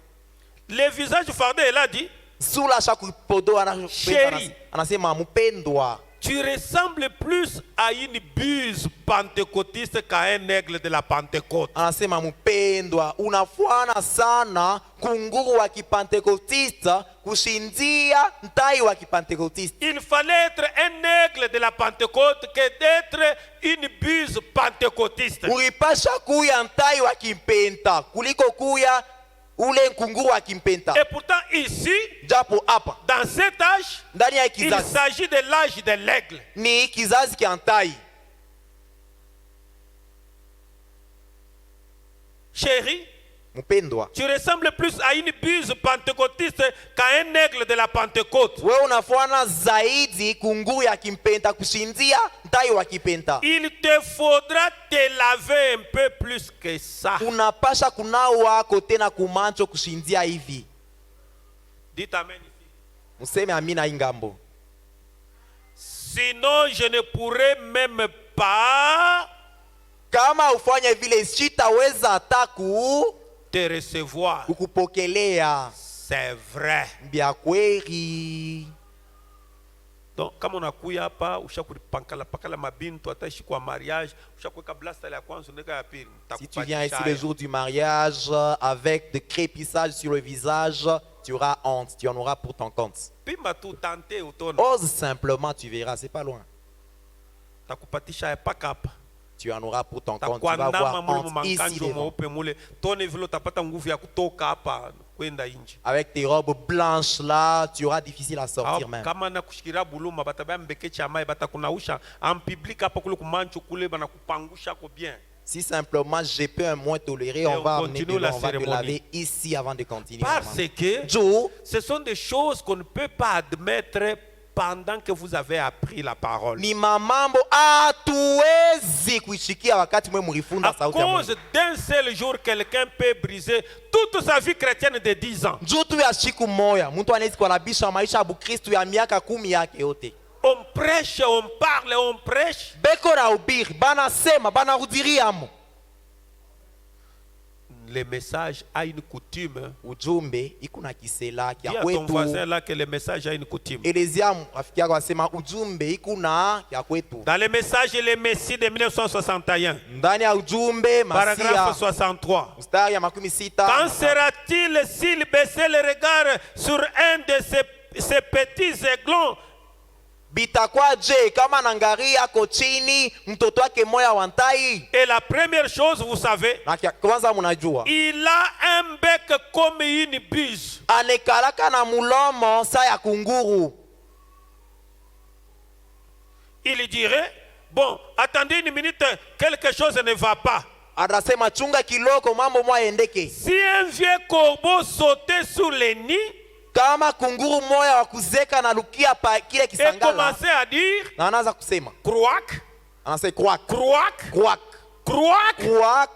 le visage fardé, il a dit, sula shakupodo Chéri. anasema mpendwa. tu ressembles plus à une buse pentecôtiste qu'à un aigle de la Pentecôte. Anasema mpendwa, unafuana sana kunguru wa kipentekotista kushindia mtai wa kipentekotista. Il fallait être un aigle de la Pentecôte que d'être une buse pentecôtiste. Ulipasha kuya mtai wa kimpenta kuliko kuya ule kunguru wa kimpenta. Et pourtant ici, Japo hapa dans cet âge, ndani ya il kizazi s'agit de l'âge de l'aigle. ni kizazi kia mtai. Chérie, Mpendwa, tu ressembles plus à une buse pentecôtiste qu'à un aigle de la Pentecôte. wewe unafuana zaidi kunguru ya kimpenta kushindia mtai wa kipenta. Il te faudra te laver un peu plus que ça. Unapasha kunawa kote na kumancho kushindia hivi. Dites amen ici. Museme amina ingambo. Sinon, je ne pourrais même pas Kama ufanye vile sitaweza hata te recevoir. kukupokelea. C'est vrai. Mbia kweli. Donc, kama unakuya hapa ushakupankala pakala mabintu ataishi kwa mariage, ushakuweka blasta ya kwanza unaweka ya pili. Si tu viens ici le jour du mariage avec de crépissage sur le visage, tu auras honte, tu en auras pour ton compte. Pima tu tante utona. Ose simplement, tu verras, c'est pas loin. Takupatisha ya paka hapa. Tu en auras pour ton compte, tu vas Takuandama avoir mule honte ici mumankanjo devant. mweupe mule. Tone vile utapata nguvu ya kutoka hapa kwenda nje. Avec tes robes blanches là, tu auras difficile à sortir même. Kama na kushikira buluma batabaya mbeke cha mai batakunausha en public hapa kule kumancho kule bana kupangusha ko bien. Si simplement je peux un moins tolérer, on va amener de continue la l'eau, on va te cérémonie. laver ici avant de continuer. Parce que Joe, ce sont des choses qu'on ne peut pas admettre pendant que vous avez appris la parole. ni mamambo hatuwezi kuishikia wakati mwe mlifunza À sauti ya cause Mungu. d'un seul jour, quelqu'un peut briser toute sa vie chrétienne de 10 ans. Juu tu ya siku moya mtu anaweza kuharibisha maisha ya Bukristo ya miaka 10 yake yote. On prêche, on parle, on prêche. Beko na ubiri, banasema, banarudiriamo. le message a une coutume. ujumbe iko na kisela Dis kya à ton voisin kwetu. là que le message a une coutume. Elezea rafiki yako asema ujumbe iko na kya kwetu. Dans le message Le Messie de 1961, Ndani ya ujumbe paragraphe Masia 63. mstari ya 60. Quand sera-t-il s'il baissait le regard sur un de ces petits aiglons Bitakwaje kama nangaria ko chini mtoto wake moya wa ntai? et la première chose, vous savez, Na kwanza mnajua il a un bec comme une buse. anekalaka na mulomo sa ya kunguru. Il dirait, bon, attendez une minute, quelque chose ne va pas. Anasema chunga kiloko mambo mwa endeke. Si un vieux corbeau sautait sur les nids Kama kunguru moya wa kuzeka na lukia pa kile et kisangala commençait à dire, na anaanza kusema croac, anasema kwak croac, kwak croac, kwak.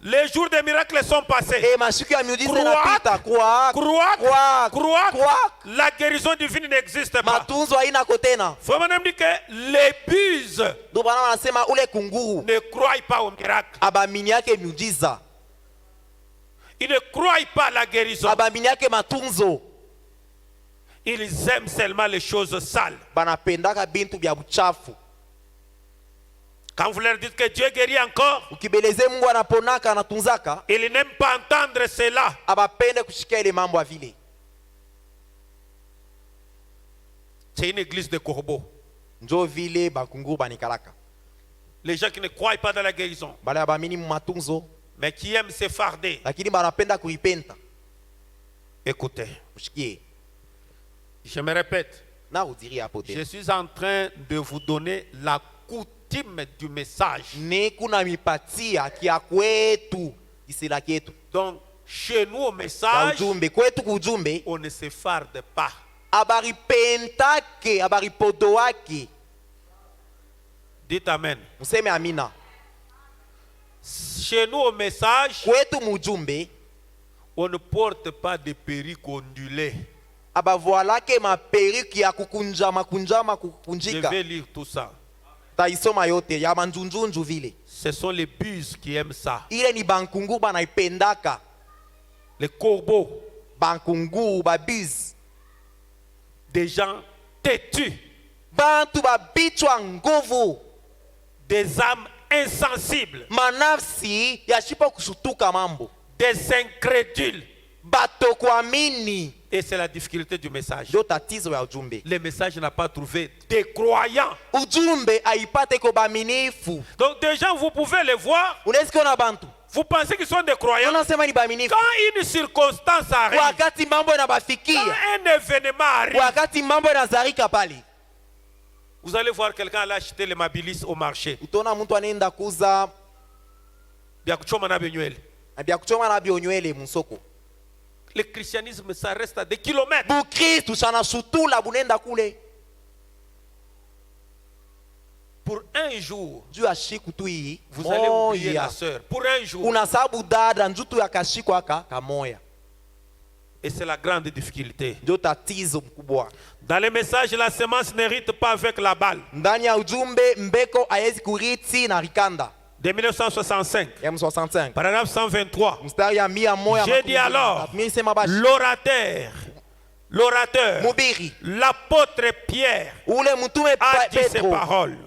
les jours des miracles sont passés. Masiku ya miujiza Kwak, inapita. Kwak Croac, kwak croac, kwak. la guérison divine n'existe pas. Matunzo haina ko tena. Faut même dire que les buses Ndio bana wanasema ule kunguru ne croient pas au miracle. abamini yake miujiza, Ils ne croient pas à la guérison. abamini yake matunzo. Ils aiment seulement les choses sales. Banapendaka bintu bya buchafu. Quand vous leur dites que Dieu guérit encore, Ukibeleze Mungu anaponaka anatunzaka, ils n'aiment pas entendre cela. abapende kushika ile mambo ya vile. C'est une église de corbeaux. Njo vile bakunguru banikalaka. Les gens qui ne croient pas dans la guérison, Bale abamini mu matunzo mais qui aiment s'effarder. lakini banapenda kuipenta. Écoutez, Ushikie. je me répète, Na udiri hapo je tena. suis en train de vous donner la coutume du message. Ni kuna mipatia kia kwetu kisila kietu. Donc, chez nous au Ya message, ujumbe kwetu kujumbe on ne s'effarde pas. abari pentake abari podoake. Dites Amen. Museme amina. Chez nous au message, Kwetu mujumbe on ne porte pas de perruque ondulée. abavoalake maperiki ya kukunjama kunjama Je kukunjika. vais lire tout ça. Taisoma yote ya manjunjunju vile. Ce sont les buses qui aiment ça. Ile ni bankungu banaipendaka. Les corbeaux, Bankungu babiz. des gens têtus, Bantu babichwa nguvu. des âmes insensibles, Manafsi yashipa kushutuka mambo. des incrédules. Bato kuamini. Et c'est la difficulté du message. Ndio tatizo ya ujumbe. Le message n'a pas trouvé des croyants. Ujumbe haipate ko baminifu. Donc des gens, vous pouvez les voir, Unaweza kuona bantu. vous pensez qu'ils sont des croyants. Unasema ni baminifu. Quand une circonstance arrive, Wakati mambo quand yanabafikia. un événement arrive, Wakati mambo yanazarika pale. vous allez voir quelqu'un aller acheter les mabilis au marché. Utaona mtu anaenda kuuza Bya kuchoma na benywele. bya kuchoma na bionywele musoko. Le christianisme, ça reste à des kilomètres. Bukristu sana sutula bunenda kule. Pour un jour, Juu ya shiku tu hii. vous allez oublier la Moya. sœur. Pour un jour. Unasabu dada njutu ya kashiku aka kamoya. Et c'est la grande difficulté. Ndio tatizo mkubwa. Dans les messages, la semence n'hérite pas avec la balle. Ndani ya ujumbe mbeko hayezi kuriti na rikanda. De 1965, Ya M65. paragraphe 123. Mstari ya 100. J'ai dit alors, l'orateur, Mubiri. l'apôtre Pierre Ule mtume a dit ces Petro. paroles.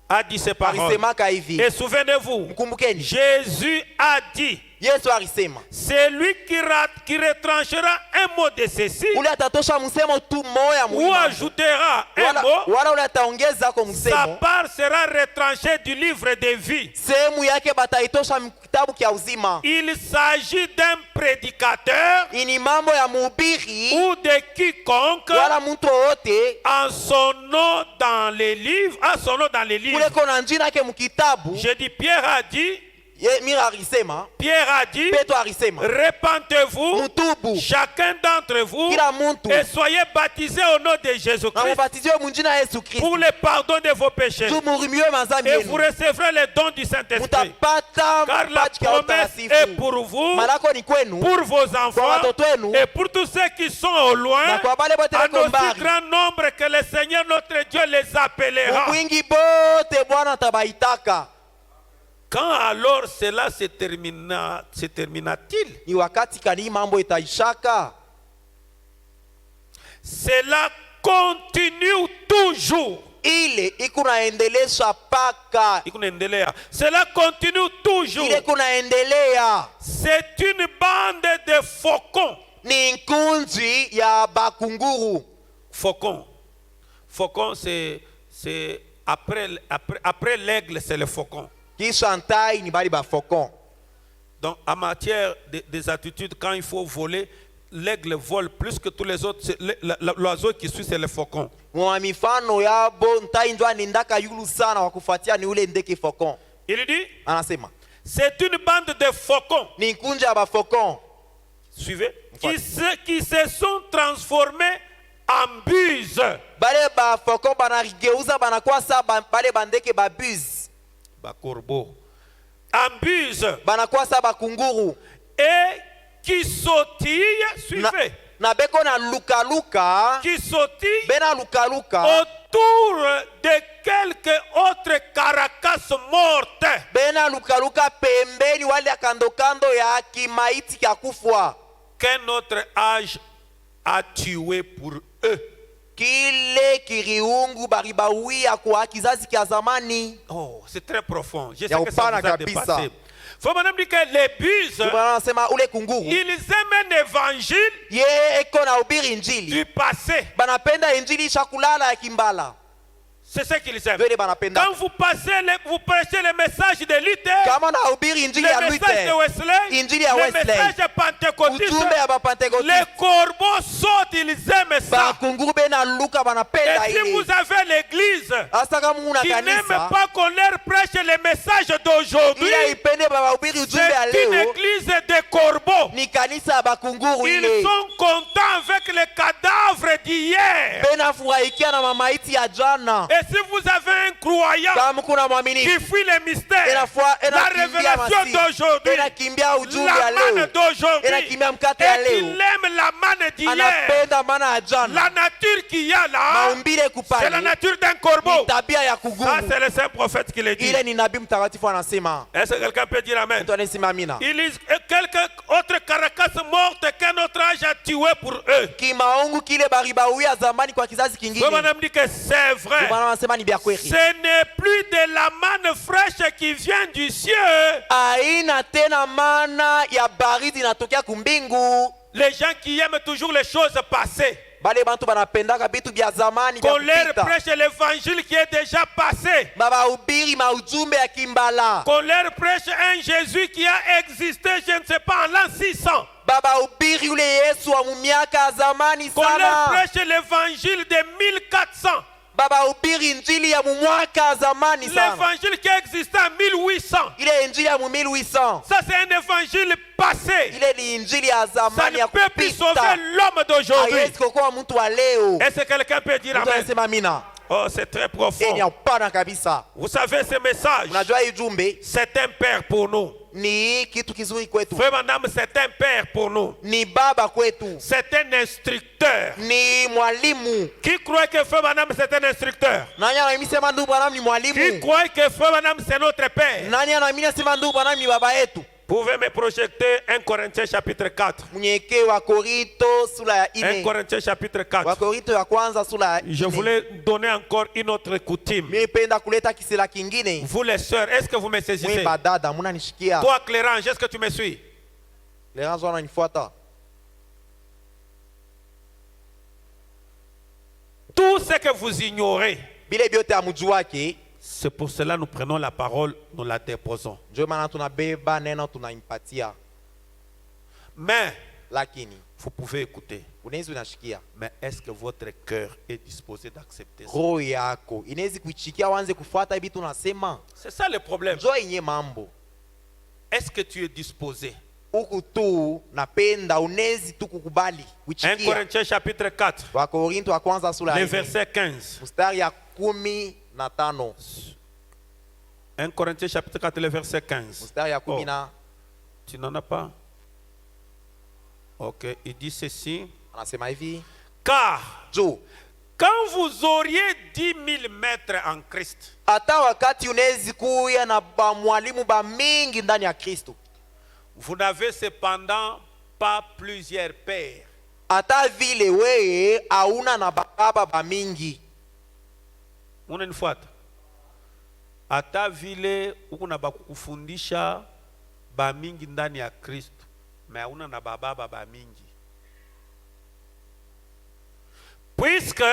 A dit ces paroles. Alisemaka hivi. Et souvenez-vous, Mkumbukeni. Jésus a dit, Yesu alisema. c'est lui qui retranchera un mot de ceci Ule atatosha msemo tu moya ou muhimu. ajoutera un mot. Wala ule ataongeza kwa Sa msemo. part sera retranchée du livre de vie. Sehemu yake bataitosha kitabu kia uzima. Il s'agit d'un prédicateur Ini mambo ya mhubiri ou de quiconque wala mtu wote en son nom dans les livres, a son nom dans les livres. kule kona njina yake mkitabu. Je dis, Pierre a dit, Mira alisema, Pierre a dit, Petro alisema, repentez-vous, mutubu chacun d'entre vous, kila muntu et soyez baptisés au nom de na Jésus-Christ mubatiziwe munjina ya Yesu Kristo. pour le pardon de vos péchés. Tu murimiwe mazambi Et vous yenu. recevrez le don du Saint-Esprit. Mutapata Car la mpaji kia promesse est utakatifu. pour vous, Malako ni kwenu pour vos kwa enfants, watoto wenu et pour tous ceux qui sont au loin, na kwa bale bote en wako aussi mbali. grand nombre que le Seigneur notre Dieu les appellera. Mwingi bote Bwana tabaitaka. Quand alors cela se termina-t-il? Ni wakati kani mambo itaishaka? Cela continue toujours. Ile ikunaendelesha paka. Ikunaendelea. Cela continue toujours. Ile kunaendelea. C'est une bande de faucons. Ni nkunzi ya bakunguru. Faucon. Faucon, c'est après l'aigle, c'est le faucon. Kisha ntai ni bali ba faucon. Donc, en matière des attitudes, quand il faut voler, l'aigle vole plus que tous les autres. L'oiseau qui suit, c'est le faucon. Mwa mifano yabo ntai ndio anendaka yulu sana wa kufuatia ni ule ndeke faucon. Il dit, Anasema c'est une bande de faucons. ni nkunzi ya ba faucon. Suivez. Qui se sont transformés en buses. Bale ba faucon banarigeuza banakuwa sa bale bandeke ba buse. Ba corbeau. En buses. Banakuwa sa bakunguru. Et qui sautillent. Suivez. Na beko na luka Qui sautillent bena luka autour de quelques autres caracasses mortes. bena luka pembeni wale ya kando ya kimaiti kya kufwa. Qu'un autre âge a tué pour eux. Kile kiriungu baribawia kwa kizazi kya zamani. Oh, c'est très profond. Je sais Ya que ça upana vous a kabisa. dépassé. Faut madame dire que les buses, Anasema ule kunguru ils aiment un évangile ye eko na ubiri injili. du passé. Banapenda injili shakulala ya kimbala. C'est ce qu'ils aiment. Vile banapenda. Quand vous prêchez le message de Luther, Kama na ubiri injili ya le message de Luther, Wesley, injili ya le Wesley, message pentecôtiste, ujumbe ya les bapentekotiste, corbeaux sautent, ils aiment ça. bakunguru bena luka banapenda Et si ile. vous avez l'église Asa kama una qui n'aime kanisa pas qu'on leur prêche le message d'aujourd'hui, ila ipende babahubiri ujumbe ya c'est une leo, église de corbeaux. ni kanisa ya bakunguru Ils ile. sont contents avec les cadavres d'hier. Bena furahikia na mamaiti ya jana. Et si vous avez un croyant Kama kuna mwamini qui fuit les mystères, Ena la kimbia révélation masi. d'aujourd'hui, Ena kimbia ujumbe ya la manne leo. d'aujourd'hui, Ena kimbia mkate ya et qu'il leo. aime la manne d'hier, Anapenda mana ya jana. la nature qu'il y a là, Maumbile c'est la kupali. nature d'un corbeau. Ni tabia ya Ça, kuguru. c'est le saint prophète qui le dit. Ile ni nabii mtakatifu anasema. Est-ce que quelqu'un peut dire amen? Mtu anasema amina. Il y a quelques autres caracasses mortes qu'un autre âge a tué pour eux. Kimaungu kile baribauya zamani kwa kizazi kingine. Vous madame dit que c'est vrai. Bwana anasema ni bya kweli. Ce n'est plus de la manne fraîche qui vient du ciel. Aina tena mana ya baridi inatokea kumbingu. Les gens qui aiment toujours les choses passées. Bale bantu banapendaka bitu bya zamani bya Qu'on leur kupita. prêche l'évangile qui est déjà passé. Babahubiri maujumbe ya kimbala. Qu'on leur prêche un Jésus qui a existé, je ne sais pas, en l'an 600. Babahubiri ule Yesu wa mumiaka ya zamani Qu'on leur sana. prêche l'évangile de 1400. Babahubiri injili ya mumwaka ya zamani sana. L'évangile qui a existé en 1800. Ile injili ya mu 1800. Ça, c'est un évangile passé. Ile ni injili ya Ça zamani ne ya peut plus sauver kupita. l'homme d'aujourd'hui. Haiwezi kuokoa mtu wa leo. Est-ce que quelqu'un peut dire Mtu amen? anasema amina. Oh, c'est très Ni profond. hapana kabisa. Vous savez, ce message, Unajua hii jumbe c'est un père pour nous. ni kitu kizuri kwetu. Frère, madame, c'est un père pour nous. Ni baba kwetu. C'est un instructeur. Ni mwalimu. Qui croit que frère, madame, c'est un instructeur? Nani anaamini sema ndugu bwana ni Qui mwalimu? croit que frère, madame, c'est notre père? Nani anaamini sema ndugu bwana ni baba yetu? Pouvez me projeter 1 Corinthiens chapitre 4. Mnyeke wa Korinto sura ya 1 4. Corinthiens chapitre Wa 4. Korinto ya kwanza sura ya Je 4. voulais donner encore une autre coutume. Mimi penda kuleta kisela kingine. Vous les sœurs, est-ce que vous me Mimi saisissez? badada mnanishikia. Toi, Clérange, est-ce que tu me suis? Les gens wananifuata. Tout ce que vous ignorez, Bile biote amujuake. c'est pour cela que nous prenons la parole, nous la déposons. Ndio maana tunabeba neno tunaimpatia. Mais, Lakini vous pouvez écouter. unaweza unashikia. Mais est-ce que votre cœur est disposé d'accepter ça? Roho yako inaweza kuichikia uanze kufuata hivi tunasema. C'est ça le problème. Njoo yenye mambo. Est-ce que tu es disposé? Huku tu napenda unezi tu kukubali 1 kuichikia. Corinthiens chapitre 4, Wa Korinto wa kwanza sura le ya 4. verset 15. Mstari ya 15. 1 Corinthiens chapitre 4, le verset 15. Mstari ya 10 Oh, na tu n'en as pas? Ok, il dit ceci. anasema hivi. Car quand vous auriez 10 000 maîtres en Christ, hata wakati unawezi kuya na mwalimu ba mingi ndani ya Kristo, vous n'avez cependant pas plusieurs pères. hata vile weye hauna na baba ba mingi. Unanifuata? Hata vile uko na bakufundisha ba mingi ndani ya Kristo, mais hauna na baba ba mingi. Puisque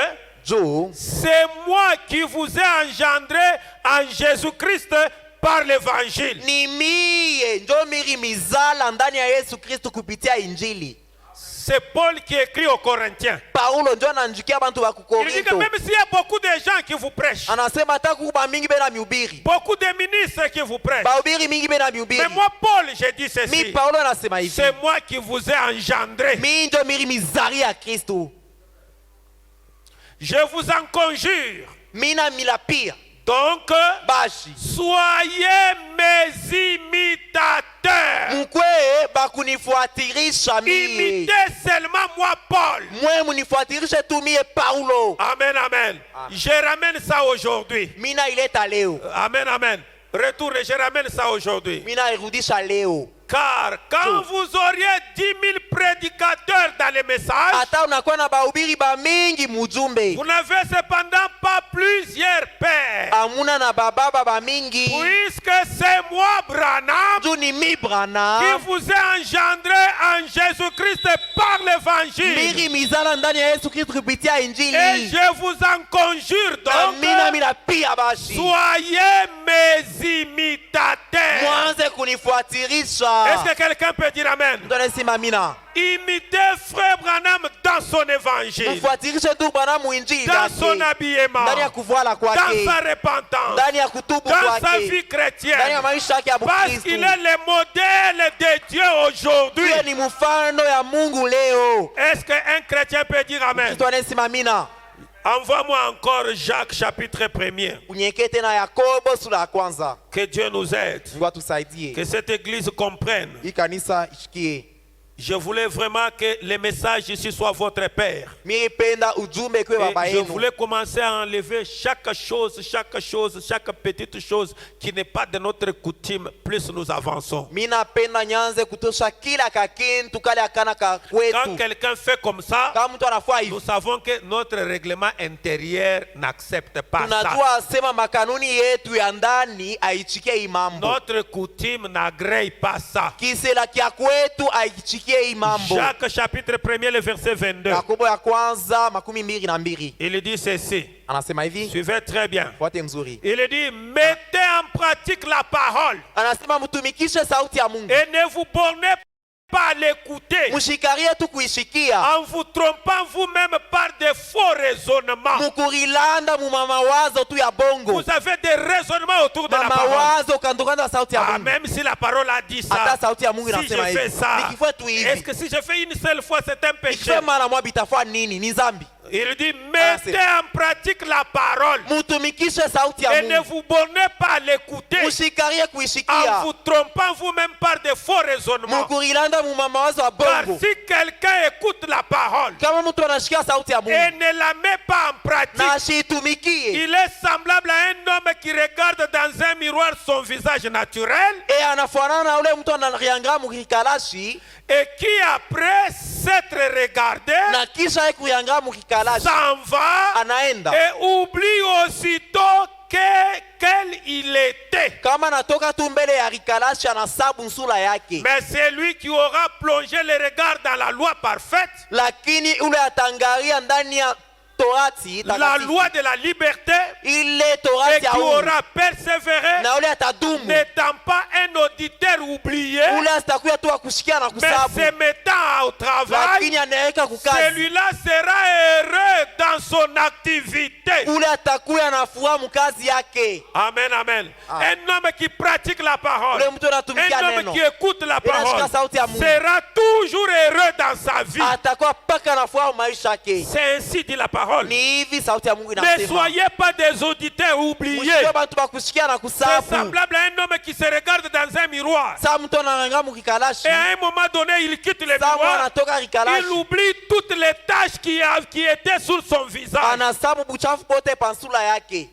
c'est moi qui vous ai engendré en Jésus-Christ par l'évangile. Ni mie ndio miri mizala ndani ya Yesu Kristo kupitia injili. C'est Paul qui écrit aux Corinthiens. Paulo ndio anaandikia bantu wa Il dit que Korinto. même s'il y a beaucoup de gens qui vous prêchent, Anasema hata kuba mingi bena miubiri. beaucoup de ministres qui vous prêchent, Bahubiri mingi bena miubiri. mais moi Paul, j'ai dit Mi ceci, Paulo anasema hivi. c'est moi qui vous ai engendré. Mi ndio miri mizali ya Kristo. Je vous en conjure. Mina milapia. Donc, Bashi. soyez mes imitateurs. Mkwe bakunifuatirisha mie. Imitez seulement moi, Paul. Mwe munifuatirishe tu mie Paulo. Amen, amen. Je ramène ça aujourd'hui. Mina ileta leo. Amen, amen. Retourne, je ramène ça aujourd'hui. Mina irudisha leo. Car quand vous auriez 10 000 prédicateurs dans les messages, Hata unakuwa na bahubiri ba mingi mujumbe. vous n'avez cependant pas plusieurs pères. Amuna na baba ba mingi. Puisque c'est moi, Branham, Juu ni mi Branham. qui vous ai engendré en Jésus-Christ par l'évangile. Miri mizala ndani ya Yesu Kristo kupitia Et injili. je vous en conjure Amina donc, mina pia bashi. soyez mes imitateurs. Mwanze kunifuatirisha. Est-ce que quelqu'un peut dire amen? Mtu anasema amina. Imitez frère Branham dans son évangile, Mfuatirishe tu Branham muinjili dans yake. son habillement, Ndani ya kuvuala dans kwake. sa repentance, Ndani ya kutubu dans sa kwake. vie Ndani ya chrétienne. maisha yake ya Parce Mkristo. qu'il est le modèle de Dieu aujourd'hui. Yeye ni mfano ya Mungu leo. Est-ce qu'un chrétien peut dire amen? Mtu anasema amina. Envoie-moi encore Jacques chapitre 1er. Unyeke tena Yakobo sura ya kwanza. Que Dieu nous aide. Mungu atusaidie. Que cette église comprenne. Hii kanisa ishikie. Je voulais vraiment que les messages ici soient votre Père. Mimi penda ujumbe kwa baba Et je yenu. voulais commencer à enlever chaque chose, chaque petite chose qui n'est pas de notre coutume, plus nous avançons. Mimi napenda nyanze kutosha kila kakintu kale akana ka Quand kwetu. quelqu'un fait comme ça, Kama mtu anafanya nous hivi, savons que notre règlement intérieur n'accepte pas ça. tunajua sema makanuni yetu ya ndani aichikie hii mambo. Notre coutume n'agrée pas ça. Kisela kia kwetu aichikie hii mambo. Jacques chapitre 1er, le verset 22. Yakobo ya kwanza 22. Il dit ceci. Anasema hivi, Suivez très bien. fuate mzuri. Il dit, mettez en pratique la parole Anasema mtumikishe sauti ya Mungu. et ne vous bornez pas à l'écouter Mshikarie tu kuishikia. en vous trompant vous-même par de faux raisonnements. Mukurilanda mumamawazo tu ya bongo. Vous avez des raisonnements autour de la parole. Mamawazo kandokanda sauti ya Ah, Mungu. même si la parole a dit ça, Hata sauti ya Mungu si je inasema fais hivi. ça, Nikifua tu est-ce hivi. que si je fais une seule fois, c'est un péché? Nikifua mara moja bitafua nini? Ni zambi. Il dit, mettez en pratique la parole Mutumikishe sauti ya et ne Mungu. vous bornez pas à l'écouter Mushikarie en kuishikia. vous trompant vous-même par de faux raisonnements. Mukurilanda mumamawazo wa Car bongo. si quelqu'un écoute la parole Kama mtu anashikia sauti ya et Mungu ne la met pas en pratique, na ashitumikie, il est semblable à un homme qui regarde dans un miroir son visage naturel anafanana na ule mtu anariangaa mukikalashi et qui, après s'être regardé, na kisha yeye kuyangaa mukikalashi s'en va anaenda. et oublie aussitôt quel il était. Kama anatoka tu mbele ya rikalashi anasabu nsula yake. Mais c'est lui qui aura plongé le regard dans la loi parfaite, Lakini ule atangaria ndani ya torati la takatifu, loi de la liberté, ile et torati ya qui uhuru, aura persévéré, na ule atadumu, n'étant pas un auditeur oublié, ule asitakuya tu akushikia na mais kusabu, se mettant au travail, lakini anaweka kukazi. celui-là sera heureux dans son activité. Ule atakuya na furaha mkazi yake. Amen, amen. Un homme qui pratique la parole, Ule mtu anatumikia un homme neno, qui écoute la parole, anashika sauti ya Mungu, sera toujours heureux dans sa vie. atakuwa paka na furaha maisha yake. C'est ainsi dit la parole. Ni hivi sauti ya Mungu Ne inasema. soyez pas des auditeurs oubliés. Msio bantu bakushikia na C'est kusabu. semblable à un homme qui se regarde dans un miroir. Sa mtu anaranga mukikalashi, Et à un moment donné, il quitte le sa mwana miroir. anatoka Il rikalashi, oublie toutes les tâches qui qui était sur son visage. anasabu buchafu bote pansula yake.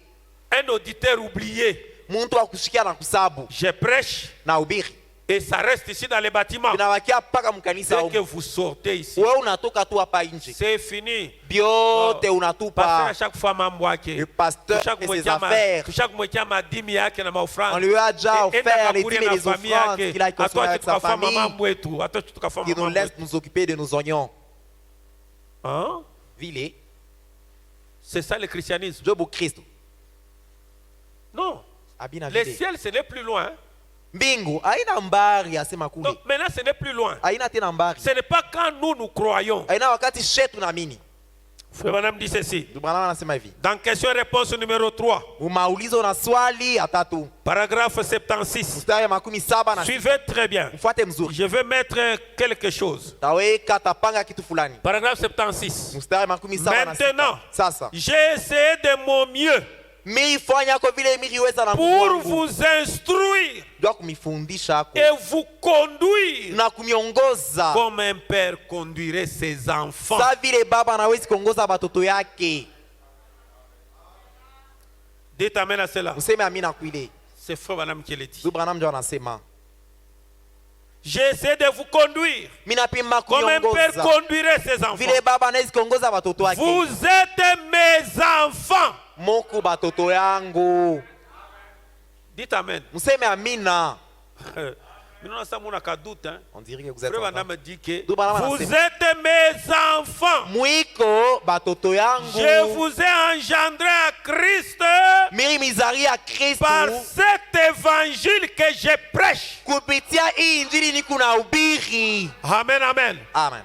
Un auditeur oublié. Muntu wa kushikia na kusabu Je prêche na ubiri et ça reste ici dans les bâtiments. inawakia paka mkanisa Dès que huko. vous sortez ici, Wewe unatoka tu hapa nje, c'est fini. biote Pasteur unatupa. à chaque fois mambo yake. Le pasteur et ses affaires. Chaque moitié ma dimi yake na On maofrande. lui a déjà offert les dîmes et les famille offrandes yake. qu'il a consommé avec sa famille, Mambo yetu. Ato tukafanya qui nous mambo laisse yetu. nous occuper de nos oignons. Hein? Vile, C'est ça le christianisme. Jobu Christ. Non. Abina Le vile. ciel ce n'est plus loin. Mbingu haina mbari asema kule. Donc maintenant ce n'est plus loin. Haina tena mbari. Ce n'est pas quand nous croyons. Haina wakati shetu naamini. Frère Madame dit ceci. Bwana anasema hivi. Dans question-réponse numéro 3, Umaulizo na swali ya tatu. paragraphe 76. Mstari ya 77 Suivez très bien. Mfuate mzuri. Je vais mettre quelque chose. Taweka tapanga kitu fulani. Paragraphe 76. Mstari ya 77 Maintenant, sasa. j'ai essayé de mon mieux Milifanya kwa vile miliweza na Mungu pour wangu. vous instruire Ndio kumifundisha ako. et vous conduire Na kumiongoza. comme un père conduirait ses enfants. Sa vile baba anawezi kuongoza batoto yake. Dites amen à cela. Useme amina kwile. C'est frère Madame qui le dit. Subhana ndio anasema. J'ai essayé de vous conduire Minapima comme un père kuongoza. conduirait ses enfants. Vile baba anawezi kuongoza batoto wake. Vous êtes mes enfants. Moku batoto yangu. Dites amen. Museme amina. Maintenant, ça, mon doute. Hein. On dirait que vous êtes Frère content. Madame dit que Doubarama vous nasema. êtes mes enfants. Mwiko batoto yangu. Je vous ai engendré à Christ Miri mizari ya Kristo. par cet évangile que je prêche. Kupitia hii injili ni kuna ubiri. Amen, amen. Amen.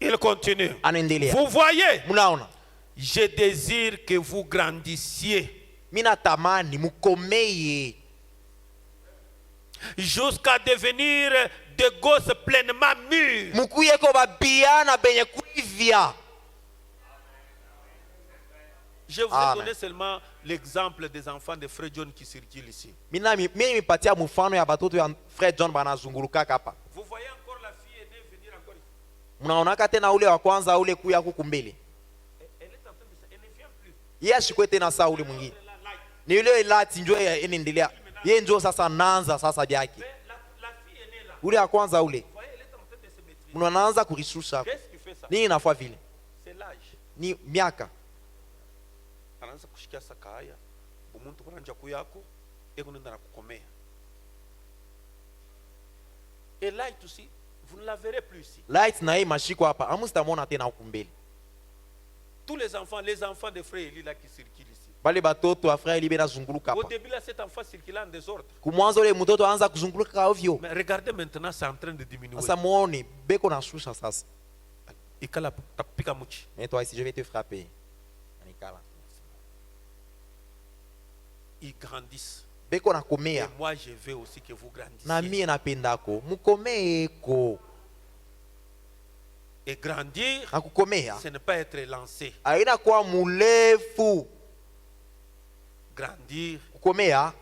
Il continue. Anaendelea. Vous voyez, Munaona. je désire que vous grandissiez Mina tamani mukomeye. jusqu'à devenir des gosses pleinement mûrs. Mukuye ko babiana benye kuivya. Je vous ai Amen. donné seulement l'exemple des enfants de Frère John qui circulent ici. Mimi mipatia mfano ya batoto ya Fred John banazunguluka hapa. Vous voyez encore la fille aînée venir encore ici. Mnaonaka tena ule wa kwanza ule kuya huku mbele. Elle est en train de elle ne vient plus. Yeye ashikwe tena saa ule mwingine. La light. Ni yule lati njoo inaendelea. Yeye njoo sasa naanza sasa byake. Mais la fille aînée là, Ule wa kwanza ule. vous voyez, elle est en train de se maîtriser. Mnaanza kurishusha. Qu'est-ce qui fait ça? Nini inafua vile? C'est l'âge. Ni miaka. Anaanza kushikia saka haya. Umuntu kunanja kuyako, eko nenda na kukomea. Et light aussi, vous ne la verrez plus ici. Light na hii mashiko hapa. Amustamona tena huku mbele. Tous les enfants de frère Eli là qui circulent ici. Bale batoto wa frère libera zunguluka Au hapa. début là, cet enfant circulait en désordre. Kumwanzo ule mtoto anza kuzunguluka ovyo. Mais regardez maintenant, c'est en train de diminuer. Sasa muone beko na shusha sasa. Ikala tapika muchi. Mais toi ici je vais te frapper. Anikala. Ils grandissent. Beko na Et komea. moi, je veux aussi que vous grandissiez. Na mie napendako. Mukomeeko. Et grandir, Na kukomea. ce n'est pas être lancé. Haina kuwa murefu. Grandir, Kukomea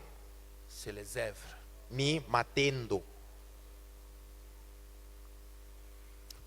c'est les œuvres. ni matendo.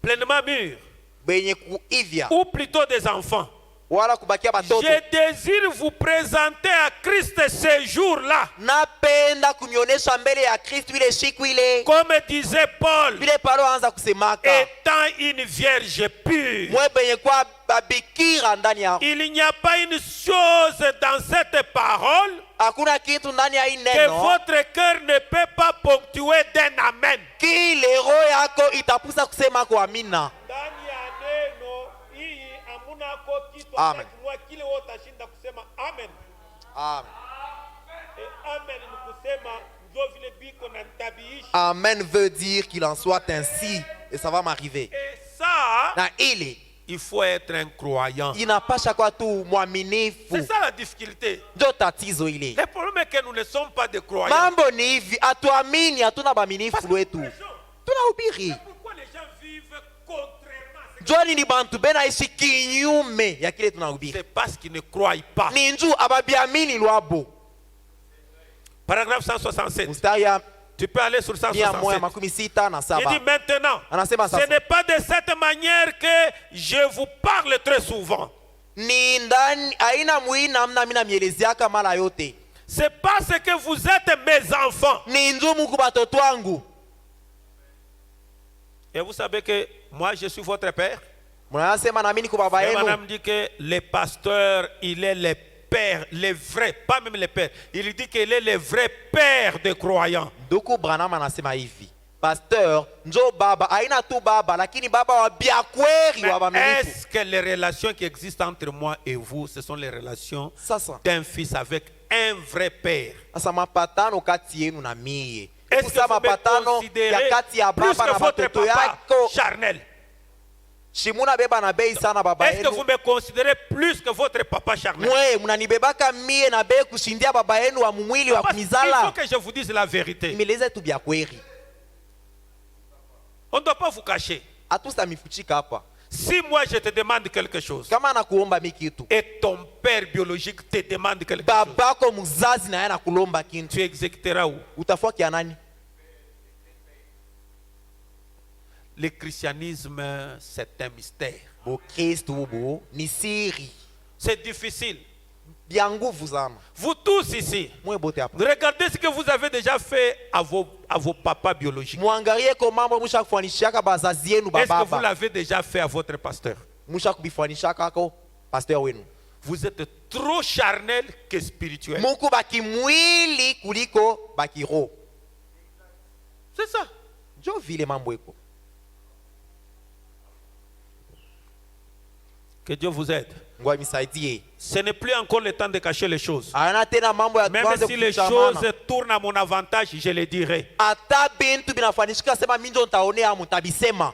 Pleinement mûr, Benye kuivya. ou plutôt des enfants. Wala kubakia batoto. Je désire vous présenter à Christ ce jour-là. Napenda kumionesha mbele ya Kristo ile siku ile. Comme disait Paul, Vile Paulo anza kusemaka. étant une vierge pure. Mwe benye kwa babikira ndani ya. Il n'y a pas une chose dans cette parole Hakuna kitu ndani ya hii que neno. votre cœur ne peut pas ponctuer d'un amen. Kile roho yako itapusa kusema kwa amina. Ndani ya neno hii hamuna kitu Amen. kile wote ashinda kusema amen. Amen. Amen ni kusema ndio vile biko na tabiishi. Amen veut dire qu'il en soit ainsi. Et ça va m'arriver. Et ça, Na ile. il faut être un croyant. Inapasha kwa tu mwaminifu. C'est ça la difficulté. Ndio tatizo ile. Le problème est que nous ne sommes pas des croyants. Mambo ni hivi, atuamini, hatuna baminifu wetu. Tunahubiri. Pourquoi les gens vivent contrairement à ce que... Joni ni bantu bena ishi kinyume ya kile tunahubiri. C'est parce qu'ils ne croient pas. Ni njuu ababiamini lwabo. Paragraphe 167. Mstari ya Tu peux aller sur 167. 167. Il dit maintenant, Anasema ce sasa. n'est pas de cette manière que je vous parle très souvent. Ni ndani aina mwi namna mina mielezeaka mara yote. C'est parce que vous êtes mes enfants. Ni njumu ku batoto wangu. Et vous savez que moi je suis votre père. Mnasema na mimi ku baba Et yenu. madame dit que le pasteur, il est le père, le vrai, pas même le père. Il dit qu'il est le vrai père des croyants. Nduku Branham anasema hivi. Pasteur, njo baba, aina tu baba, lakini baba wa biakweri wa bamilifu. Est-ce que les relations qui existent entre moi et vous, ce sont les relations Sasa. d'un fils avec un vrai père? Sasa mapatano kati yenu na mie. Est-ce que Kusa vous me mapatano ya considérez kati ya plus baba que na votre batoto papa yako. charnel? Shimuna beba na bei sana baba Est-ce que yenu. vous me considérez plus que votre papa charnel? Mwe mnanibebaka mie na bei kushindia baba yenu wa mwili wa Parce qu'il kumizala. faut que je vous dise la vérité. Nimeleza tu biakweri. On ne doit pas vous cacher. Atusa mifuchika hapa. Si moi je te demande quelque chose Kama anakuomba mi kitu. et ton père biologique te demande quelque chose, Babako mzazi na yeye anakulomba kintu. tu exécuteras où? Utafua kia nani? Le christianisme, c'est un mystère. Bo Kristo ubu ni siri. C'est difficile. Bia nguvu sana. Vous tous ici, Mwe bote hapa. regardez ce que vous avez déjà fait à vos papas biologiques. Muangalie kwa mambo musha kufanishaka bazazi yenu Est-ce que vous bababa. l'avez déjà fait à votre pasteur? Musha kubifanishaka ko pasteur wenu. Vous êtes trop charnel que spirituel. Muku bakimwili kuliko bakiro. C'est ça. Jo vile mambo iko. Que Dieu vous aide. Ngoja misaidie. Ce n'est plus encore le temps de cacher les choses. Ana tena mambo ya Même tuanze si les kuchamana. choses tournent à mon avantage, je le dirai. Ata bintu binafanishika sema minjo ntaonea mutabisema.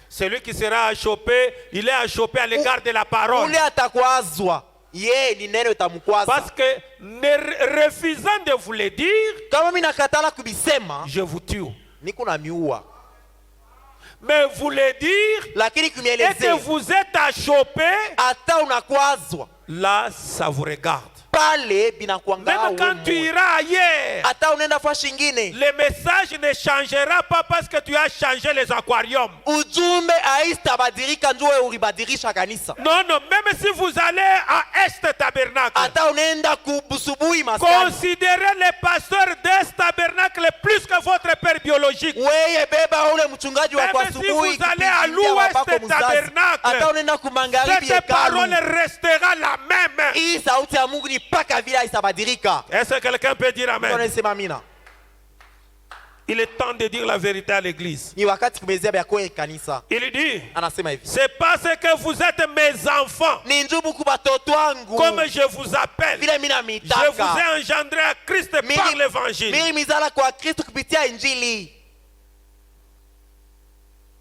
Celui qui sera achoppé, il est achoppé à l'égard de la parole. Ule atakwazwa. Ye ni neno itamkwaza. Parce que ne refusant de vous le dire, Kama mimi nakatala kubisema, je vous tue. niko na miua. Mais vous le dire Lakini et que kumielezea vous êtes achoppé, ata unakwazwa. là, ça vous regarde. Pale binakuangaa Même quand tu wewe. iras ailleurs, Ata unaenda fashi ingine. le message ne changera pas parce que tu as changé les aquariums. Ujumbe haistabadilika ndio wewe ulibadilisha kanisa. Non, non, même si vous allez à Est Tabernacle, Ata unaenda kubusubuhi maskani. considérez les pasteurs d'Est Tabernacle plus que votre père biologique. Wewe beba ule mchungaji wa kwa Même si asubuhi. vous allez à kupitia l'ouest babako mzazi. tabernacle, Ata unaenda kumangaribi cette parole hekalu. restera la même. Hii sauti ya Mungu ni paka vile haistabadilika. Est-ce que quelqu'un peut dire amen? Tunasema amina. Il est temps de dire la vérité à l'église. Ni wakati kumezea ya kweli kanisa. Il dit, Anasema hivi. c'est parce que vous êtes mes enfants, Ni njubu ku batoto wangu. comme je vous appelle. Vile mimi Je namitaka. vous ai engendré à Christ par l'évangile. Mimi mizala kwa Kristo kupitia injili.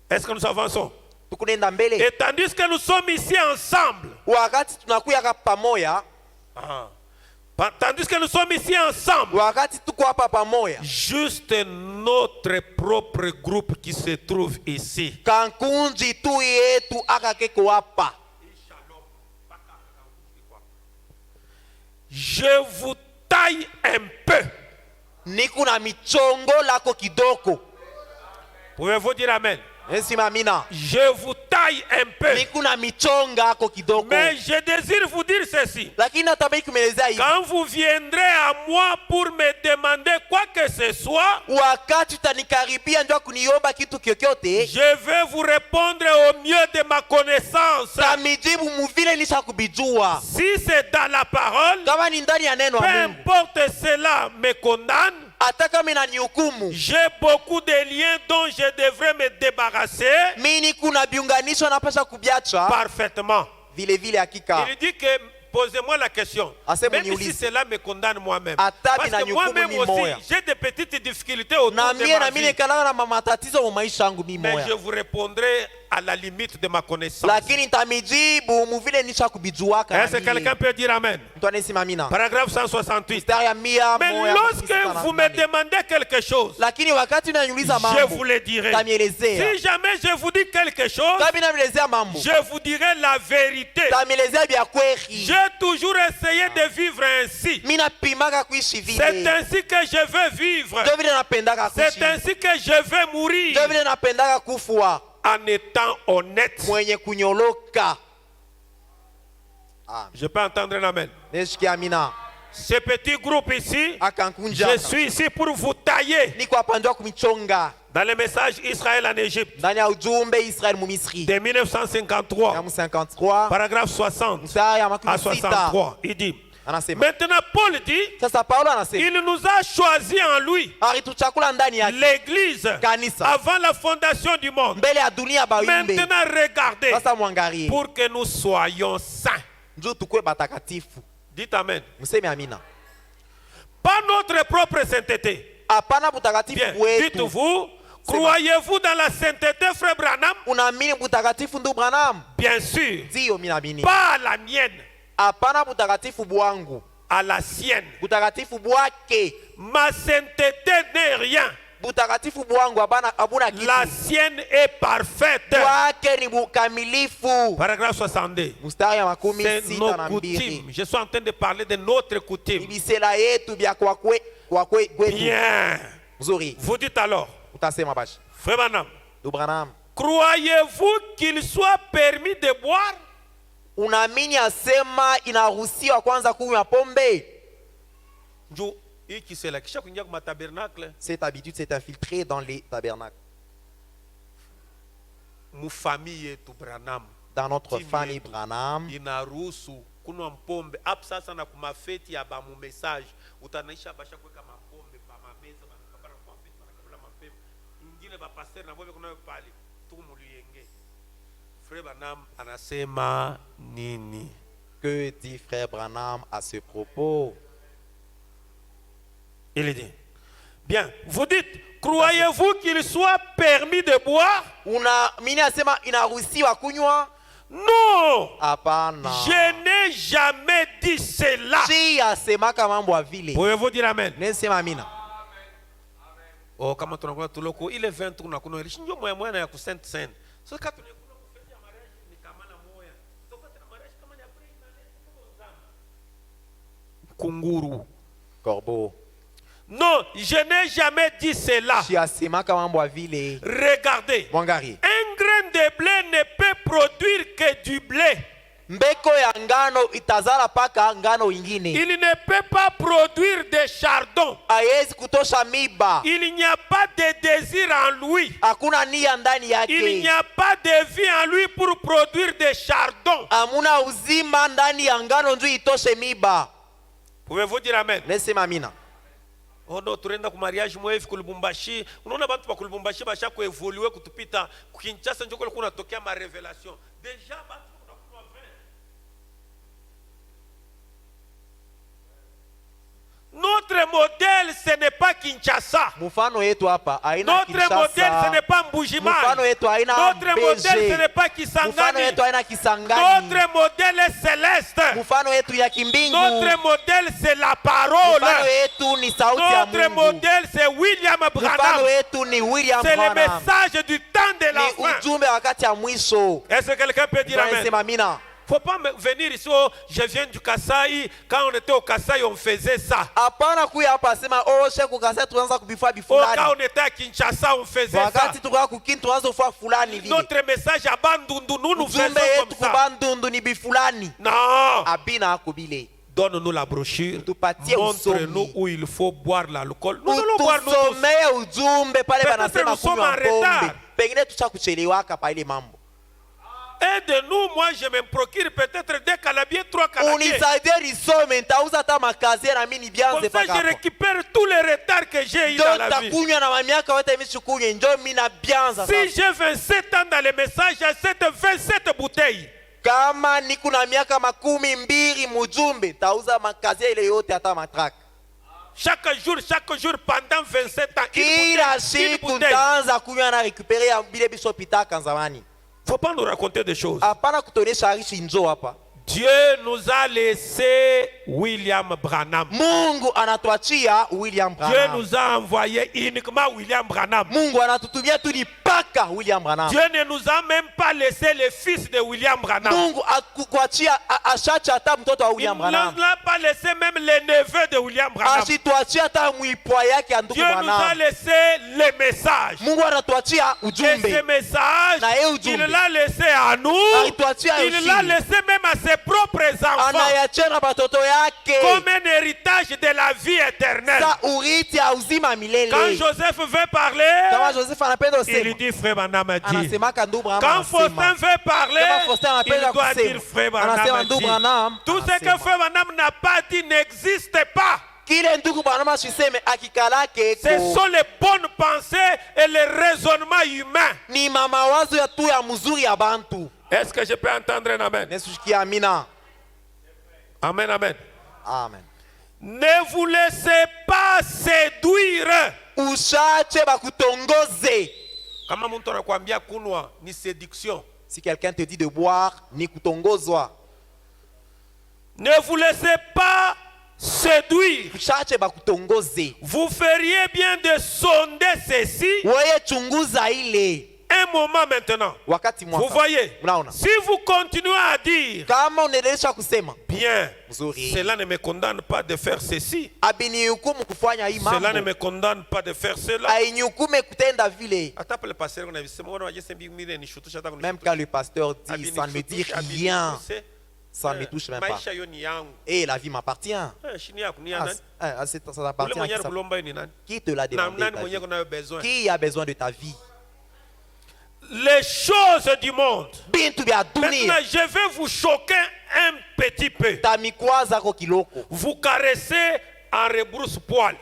Est-ce que nous avançons? Tukunenda mbele. Et tandis que nous sommes ici ensemble, Wakati tunakuya hapa pamoja, tandis que nous sommes ici ensemble, wakati tuko hapa pamoja, juste notre propre groupe qui se trouve ici. kankunji tu yetu akakeko hapa. Je vous taille un peu. Niku na michongo lako kidoko. Pouvez-vous dire amen? Ensima amina. Je vous taille un peu. Niku na michonga ako kidoko. Mais je désire vous dire ceci. Lakini natamani kumelezea hivi. Quand vous viendrez à moi pour me demander quoi que ce soit, Wakati utanikaribia ndio kuniomba kitu kyokyote, je vais vous répondre au mieux de ma connaissance. tamijibu muvile nisha kubijua. Si c'est dans la parole, Kama ni ndani ya neno peu la Mungu. importe cela me condamne, Hata kama inanihukumu, j'ai beaucoup de liens dont je devrais me débarrasser mimi kuna viunganisho napasha kubiacha parfaitement. vile vile hakika. Il dit que posez-moi la question. Asema Même si niulize. cela me condamne moi-même. Hata Parce que vinanihukumu moi-même mimi aussi, moya. j'ai des petites difficultés autour Na de mie ma na mimi vie. nikalala na matatizo mu maisha yangu mimi Mais moya. je vous répondrai à la limite de ma connaissance. lakini nitamijibu muvile nisha kubijuaka na Est-ce que mie. quelqu'un peut dire Amen? Mtu anasema amina. Paragraphe 168. Mstari ya mia Mais moja lorsque makumi sita vous na me nane. demandez quelque chose, Lakini wakati unaniuliza je mambo vous le dirai. tamielezea. Si jamais je vous dis quelque chose, Kama namielezea mambo je vous dirai la vérité. tamielezea vya kweli. J'ai toujours essayé de vivre ainsi. Mimi napimaka kuishi C'est vile. ainsi que je veux vivre. Ndio vile napendaka C'est kuishi. ainsi que je veux mourir. Ndio vile napendaka kufua En étant honnête. mwenye kunyoloka. Je peux entendre un amen. Neshikia amina. Ce petit groupe ici, Akankunja. je suis ici pour vous tailler Niko hapa ndio kumichonga dans le message Israël en Égypte ndani ya ujumbe Israel mu Misri. de 1953, Ya 53 paragraphe 60 mstari ya à makumi sita 63. Il dit, anasema. maintenant Paul dit, Sasa Paulo anasema il nous a choisi en lui alituchakula ndani yake l'église kanisa avant la fondation du monde. mbele ya dunia bayumbe. Maintenant regardez, Sasa mwangalie pour que nous soyons saints. njoo tukue batakatifu. Dites amen. Mseme amina. Pas notre propre sainteté. Hapana butakatifu Bien, wetu. dites-vous, croyez-vous dans la sainteté, frère Branham? Unaamini butakatifu ndugu Branham? Bien sûr. Ndio mimi naamini. Pas à la mienne, Hapana butakatifu bwangu. à la sienne. Butakatifu bwake. Ma sainteté n'est rien. Butakatifu bwangu abuna kitu. La sienne est parfaite. Bwake ni bukamilifu. Paragraphe 62. Mstari ya makumi C'est sita nos na mbili. coutumes. Je suis en train de parler de notre coutume. Ibisela yetu bya kwa kwetu. Bien. Mzuri. Vous dites alors, Utasema bashi. frère Branham, Ndugu Branham. croyez-vous qu'il soit permis de boire? Unaamini asema inaruhusiwa kwanza kunywa pombe? Njo hiki sela kisha kuingia kwa tabernacle, Cette habitude s'est infiltrée dans les tabernacles. mu famille yetu Branham Dans notre Timu famille yetu Branham, inaruhusu kunywa mpombe hapo sasa, na kuma feti ya ba mu message utanaisha basha kuweka mapombe pa mameza bakabara kwa feti bakabala mapembe ingine ba pasteur na bobe kuna pale tu muliyenge. Frère Branham anasema nini? que dit frère Branham à ce propos? Il dit, bien, vous dites, croyez-vous qu'il soit permis de boire? Unaamini asema inaruhusiwa kunywa? Non, Hapana. je n'ai jamais dit cela. Si asemaka mambo ya vile. Pouvez-vous dire amen? Nesema amina. Oh, kama tunakuwa tuloko ile 20 tunakuwa rishinjo moya moya na ya ku Saint Saint. So kama tunakuwa kufanya marriage ni kama na moya. Tupata marriage kama ni après kunguru. Corbeau. Non, je n'ai jamais dit cela. Si asemaka mambo ya vile. Regardez. Mwangari. Un grain de blé ne peut produire que du blé. Mbeko ya ngano itazala paka ngano ingine. Il ne peut pas produire de chardon. Haiwezi kutosha miba. Il n'y a pas de désir en lui. Hakuna nia ndani Il n'y yake. a pas de vie en lui pour produire des chardons. Hamuna uzima ndani ya ngano njoo itoshe miba. Pouvez-vous dire amen? Nesema amina. Oh no, tunaenda ku mariage mwevi ku Lubumbashi. Unaona bantu ba ku Lubumbashi basha ku evoluer kutupita ku Kinshasa njoo kule kuna tokea ma revelation. Déjà bantu kuna vin. Notre modèle ce n'est pas Kinshasa. Mfano yetu hapa haina Notre Kinshasa. modèle ce n'est pas Mbujimai. Mfano yetu haina Notre modèle ce Beje. n'est pas Mfano Kisangani. yetu haina Kisangani. Notre modèle est céleste. Mfano yetu ya kimbingu. Notre modèle c'est la parole. Mfano yetu ni sauti ya Notre Mungu. modèle c'est William Mfano Branham. yetu ni William C'est le Branham. message du temps de la Ni fin. ujumbe wakati ya mwisho. Est-ce que quelqu'un peut dire amen? Sema amina. Faut pas venir ici, oh, je viens du Kasaï. Quand on était au Kasaï, on faisait ça. Hapana kuya hapa sema oh sheku kasa tuanza kubifua Oh, bifulani. quand on était à Kinshasa, on faisait ça. Wakati tukua kukini tuanza kufua fulani vile. Notre message à Bandundu, nous faisons Ujumbe comme yetu ça. kubandundu ni bifulani. Non. Abina akubile. Donne-nous la brochure. Tupatie Montre-nous usomi. où il faut boire l'alcool. Nous allons boire nous tous. Utusomee ujumbe pale Peut-être banasema nous sommes kunywa en retard. pombe. Pengine tushakuchelewaka pa ile mambo. Aide-nous, moi je me procure peut-être deux calabiers, trois calabiers. Unisaidie risome nitauza hata makazie na mimi Comme nibianze ça, paka je hapo. récupère tous les retards que j'ai eu dans Ndio la vie. takunywa na mamiaka yote mimi sikunywe ndio mimi nabianza Si sasa. j'ai 27 ans dans les messages, j'ai 27 bouteilles. Kama niko na miaka 12 mujumbe tauza makazie ile yote hata matraka. Chaque jour, pendant 27 ans, Kila une siku bouteille. nitaanza kunywa na récupérer ya bile biso pitaka zamani. Faut pas nous raconter des choses. hapana kutuonyesha harishi njoo hapa. Dieu nous a laissé William Branham. Mungu anatuachia William Dieu Branham. nous a envoyé uniquement William Branham. Mungu anatutumia tu ni paka William Branham. Dieu ne nous a même pas laissé le fils de William Branham. Mungu akuachia ashacha hata mtoto wa Il William ne Branham. nous a pas laissé même les neveux de William Branham. Asituachia hata mwipwa yake ya ndugu Dieu nous a Branham. laissé les messages. Mungu anatuachia Et ujumbe. ces messages, Na yeye il ujumbe. l'a laissé à nous. Alituachia Il yoshini. l'a laissé même à ses propres enfants. Anayachia na batoto yake. Comme un héritage de la vie éternelle. Sa urithi ya uzima milele. Quand Joseph veut parler, Kama Joseph anapenda il usema. dit frère Branham a dit. Anasemaka ndugu Branham Quand anasema. Faustin veut parler, Kama Faustin il anapenda doit kusema. dire frère Branham Anasema a ndugu dit. Branham. Tout ce que Anasema. frère Branham n'a pas dit n'existe pas. Kile ndugu Branham asiseme akikalake Ce ko. sont les bonnes pensées et les raisonnements humains. Ni mawazo ya tu ya mzuri ya bantu. Est-ce que je peux entendre un amen? Nesusikia amina. Amen, amen. Amen. Ne vous laissez pas séduire. Ushache bakutongoze. Kama mtu anakuambia kunwa ni séduction. Si quelqu'un te dit de boire, ni kutongozwa. Ne vous laissez pas séduire. Ushache bakutongoze. Vous feriez bien de sonder ceci Weye chunguza ile. un moment maintenant. Wakati Vous mwaka. voyez, Mnaona? si vous continuez à dire Kama unaendelea kusema bien, mzuri. cela ne me condamne pas de faire ceci, Abinihukumu kufanya hii cela ne mambo. me condamne pas de faire cela. Ainihukume kutenda vile. Hata pale pasteur unavisema wana waje sembi mimi nishutusha hata Même quand le pasteur dit ça ne me dit rien, ça ne me touche même pas. maisha yo ni yangu. Et la vie m'appartient. Shini yako ni ya Ah, nani? ça Ule t'appartient. mwenye À qui ça- kulomba yo ni nani? Qui te l'a Na demandé nani ta mwenye vie? kunayo besoin? Qui a besoin de ta vie? Les choses du monde. Bintu bya Maintenant, dunia. je vais vous choquer un petit peu. Tamikwaza ko kiloko. Vous caressez en rebrousse-poil.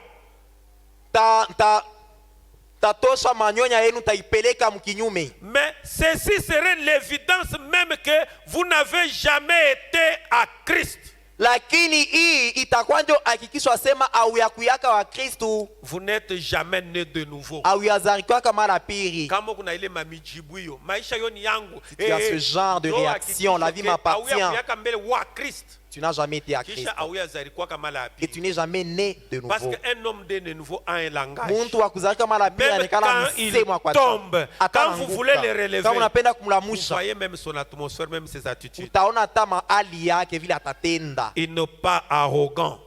Tatosha manyonya yenu taipeleka mkinyume. Mais ceci serait l'évidence même que vous n'avez jamais été à Christ. Lakini hii itakuwa ndio hakikisho sema au ya kuyaka wa Kristo Vous n'êtes jamais né de nouveau. au ya zarikiwa kama la pili. Kama kuna ile mamijibu hiyo, maisha yo ni yangu. Tu as ce genre de Ndio réaction, la vie hakikisho ke m'appartient. auya kuyaka mbele wa Christ. Tu n'as jamais été à Christ. Kisha auya zarikuwa kama la Et pili. tu n'es jamais né de Parce nouveau. qu'un homme né de nouveau a un langage. Muntu wa kuzalika kama la pili Même anekala quand il msemo kwa tombe, quand vous voulez le relever, kama unapenda vous kumlamusha, voyez même son atmosphère, même ses attitudes. utaona hata mahali yake vile atatenda. Il n'est pas arrogant.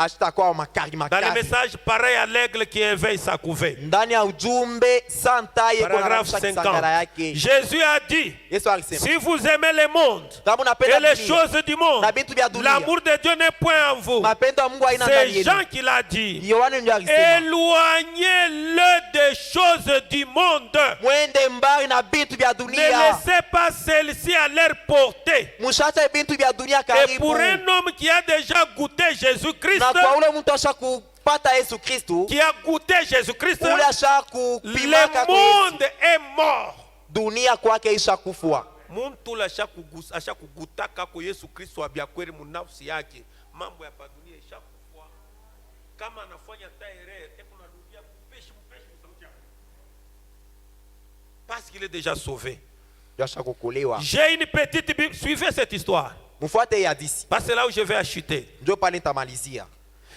Ashitakuwa makari Dans le makari. message pareil à l'aigle qui éveille sa couvée. Ndani ya ujumbe santa yeko Paragraphe na 50. yake. Jésus a dit, Yesu alisema, si vous aimez le monde kama et unapenda les dunia, choses du monde, na vitu vya dunia, l'amour de Dieu n'est point en vous. mapendo ya Mungu haina ndani C'est Jean yenu. qui l'a dit. Yohane ndio alisema, Éloignez-le des choses du monde. mwende mbali na vitu vya Ne dunia. laissez pas celles-ci à leur portée. Mushacha vitu vya dunia Et karibu. pour un homme qui a déjà goûté Jésus-Christ, Na kwa ule mtu asha kupata Yesu Kristo, qui a goûté Jésus-Christ, ule asha le kupimaka kwa Yesu. monde est mort. Dunia kwake isha kufua. Muntu ashakugutaka kwa Yesu Kristo abia kweli munafsi yake, mambo ya padunia ishakufua. Kama anafanya taere ekunarudia kupeshi sauti yako. Parce qu'il est déjà sauvé. Ndio asha kukolewa. J'ai une petite Bible, suivez cette histoire. Mfuate ya disi. Parce que là où je vais acheter. Ndio pale nitamalizia.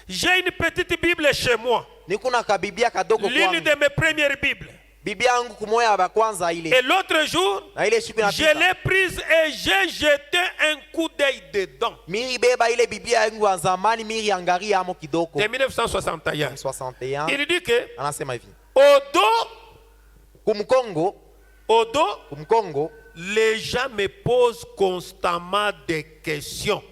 J'ai une petite Bible chez moi. Niko na kabiblia kadogo L'une kwangu. de mes premières Bibles. Biblia yangu kumoya ya kwanza ile. Et l'autre jour, Na ile siku je inapita. l'ai prise et j'ai jeté un coup d'œil dedans. Miri beba ile Biblia yangu ya zamani miri angaria amo kidogo. De 1961. 61. Il dit que Anasema hivi. au dos, Kumkongo, les gens me posent constamment des questions.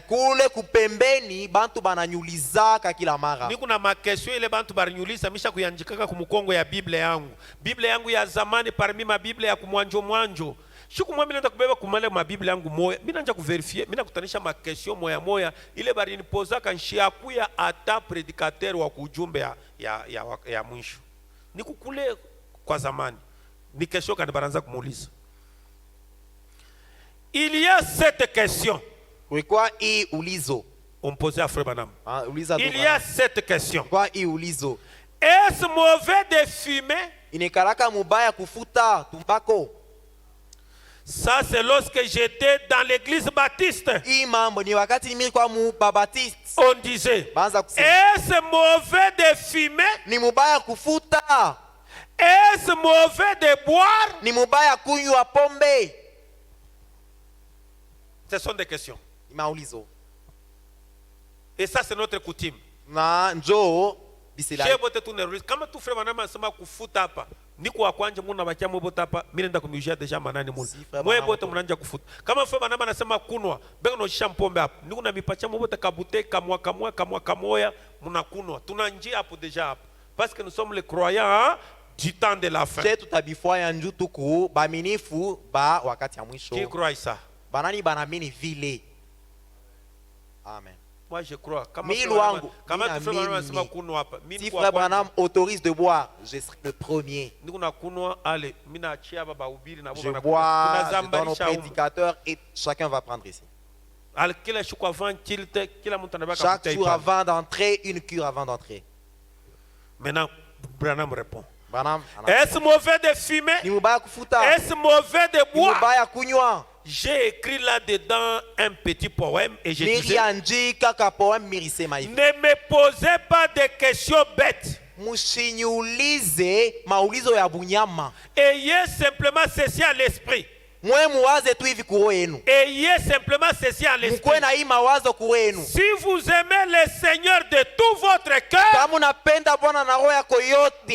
kule kupembeni bantu bananyulizaka kila mara. Ni kuna makesio ile bantu barinyuliza misha kuyanjikaka kumukongo ya Biblia yangu. Biblia yangu ya zamani parmi ma Biblia ya kumwanjo. Siku mwa nenda kubeba kumale ma Biblia yangu moya. Mimi nanja kuverifie, mimi nakutanisha makesio moya ile barinipozaka nshia kuya ata predicateur wa kujumbe ya mwisho. Ni kukule kwa zamani. Ni kesho kandi baranza kumuuliza. Il y a cette question. Kulikuwa hii ulizo. On me posait à Frère Branham. Il y a cette question. Kwa hii ulizo. Est-ce mauvais de fumer? Inekalaka mubaya kufuta tumbako. Ça, c'est lorsque j'étais dans l'église baptiste. Hii mambo ni wakati mimi kwa mu Baptiste. On disait, Baanza kusema est-ce mauvais de fumer? ni mubaya kufuta, Est-ce mauvais de boire? ni mubaya kunywa pombe. Ce sont des questions. Ni maulizo. Et ça, c'est notre coutume. Na njoo bisila. Chez bote tunerudisha. Kama tu frère banama anasema kufuta hapa. Niko wa kwanja muna bakia mbote hapa. Mimi nenda kumjia deja manani muna. Mwe bote mnaanza kufuta. Kama frère banama anasema kunwa, bengo no shampombe hapa. Niko na mipacha mbote kabute kamwa mnakunwa. Tuna njia hapo deja hapa. Parce que nous sommes les croyants du temps de la fin. Je tutabifanya nju tuku baminifu ba wakati ya mwisho. Qui croit ça? Banani banamini vile. Amen. Moi je crois. Kama tu si frère Branham autorise de boire, je serai le premier. Je bois, je donne au prédicateur et chacun va prendre ici. Chaque jour avant d'entrer, une cure avant d'entrer. Maintenant, Branham répond. Branham, est-ce mauvais de fumer? Est-ce mauvais de boire? J'ai écrit là-dedans un petit poème et je disais, ne me posez pas de questions bêtes. Ayez simplement ceci à l'esprit. Ayez simplement ceci à l'esprit. Si vous aimez le Seigneur de tout votre cœur,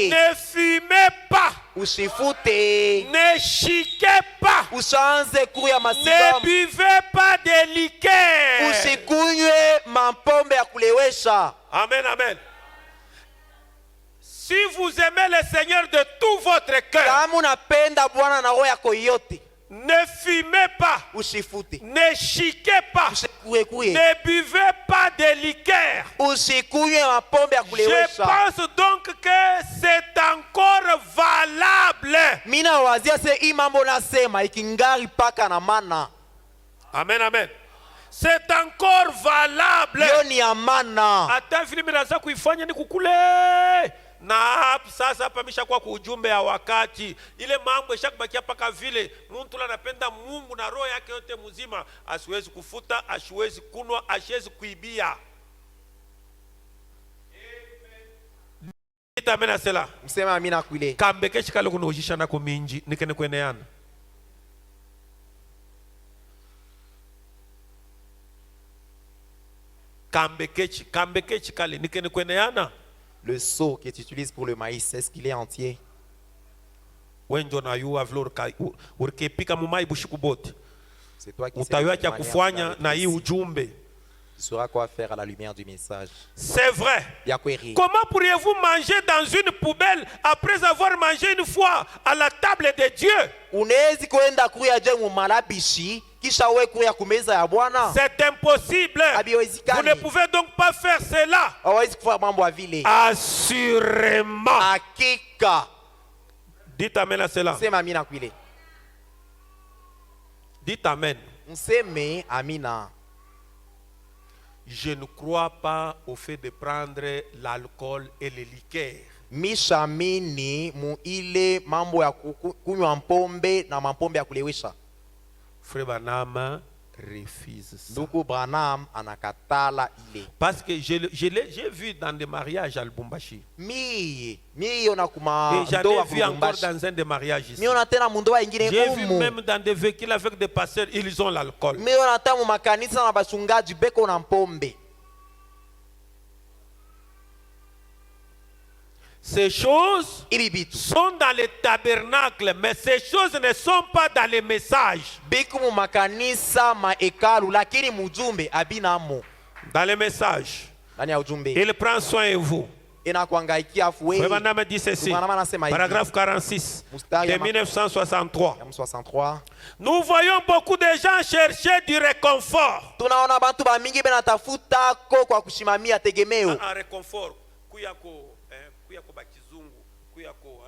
ne fumez pas. Ne chiquez pas. Ne buvez pas de liqueur. Amen, amen. Si vous aimez le Seigneur de tout votre cœur, ne fumez pas. Ne chiquez pas. Ne buvez pas de liqueur. Je pense donc que c'est encore valable. Amen, amen. C'est encore valable. Hata vile mnaanza kuifanya ni kukule. Na sasa hapa mishakuwa ujumbe ya wakati ile mambo ishakubakia paka vile mtu anapenda Mungu na roho yake yote mzima, asiwezi kufuta, asiwezi kunwa, asiwezi kuibia. Amen cela. Msema amina kwile. Kambeke chikalo kunojisha na kuminji nikene kweneana. Kambeke chikale nikene kweneana. Le seau que tu utilises pour le maïs, est-ce qu'il est entier? C'est toi qui sais tu sauras quoi faire à la lumière du message. C'est vrai. Comment pourriez-vous manger dans une poubelle après avoir mangé une fois à la table de Dieu? C'est impossible. Vous ne pouvez donc pas faire cela. Assurément. Dites amen à cela. Dites amen. Je ne crois pas au fait de prendre l'alcool et les liqueurs. Frère Branham refuse ça. Parce que j'ai vu dans des mariages à Lubumbashi. Et j'en ai vu encore dans un des mariages ici. J'ai vu même dans des véhicules avec des pasteurs, ils ont l'alcool. Ces choses sont dans les tabernacles, mais ces choses ne sont pas dans les messages. Dans les messages, il prend soin de vous. Branham dit ceci, paragraphe 46 de 1963. Nous voyons beaucoup de gens chercher du réconfort. Un réconfort. Kuyako bakizungu kuyako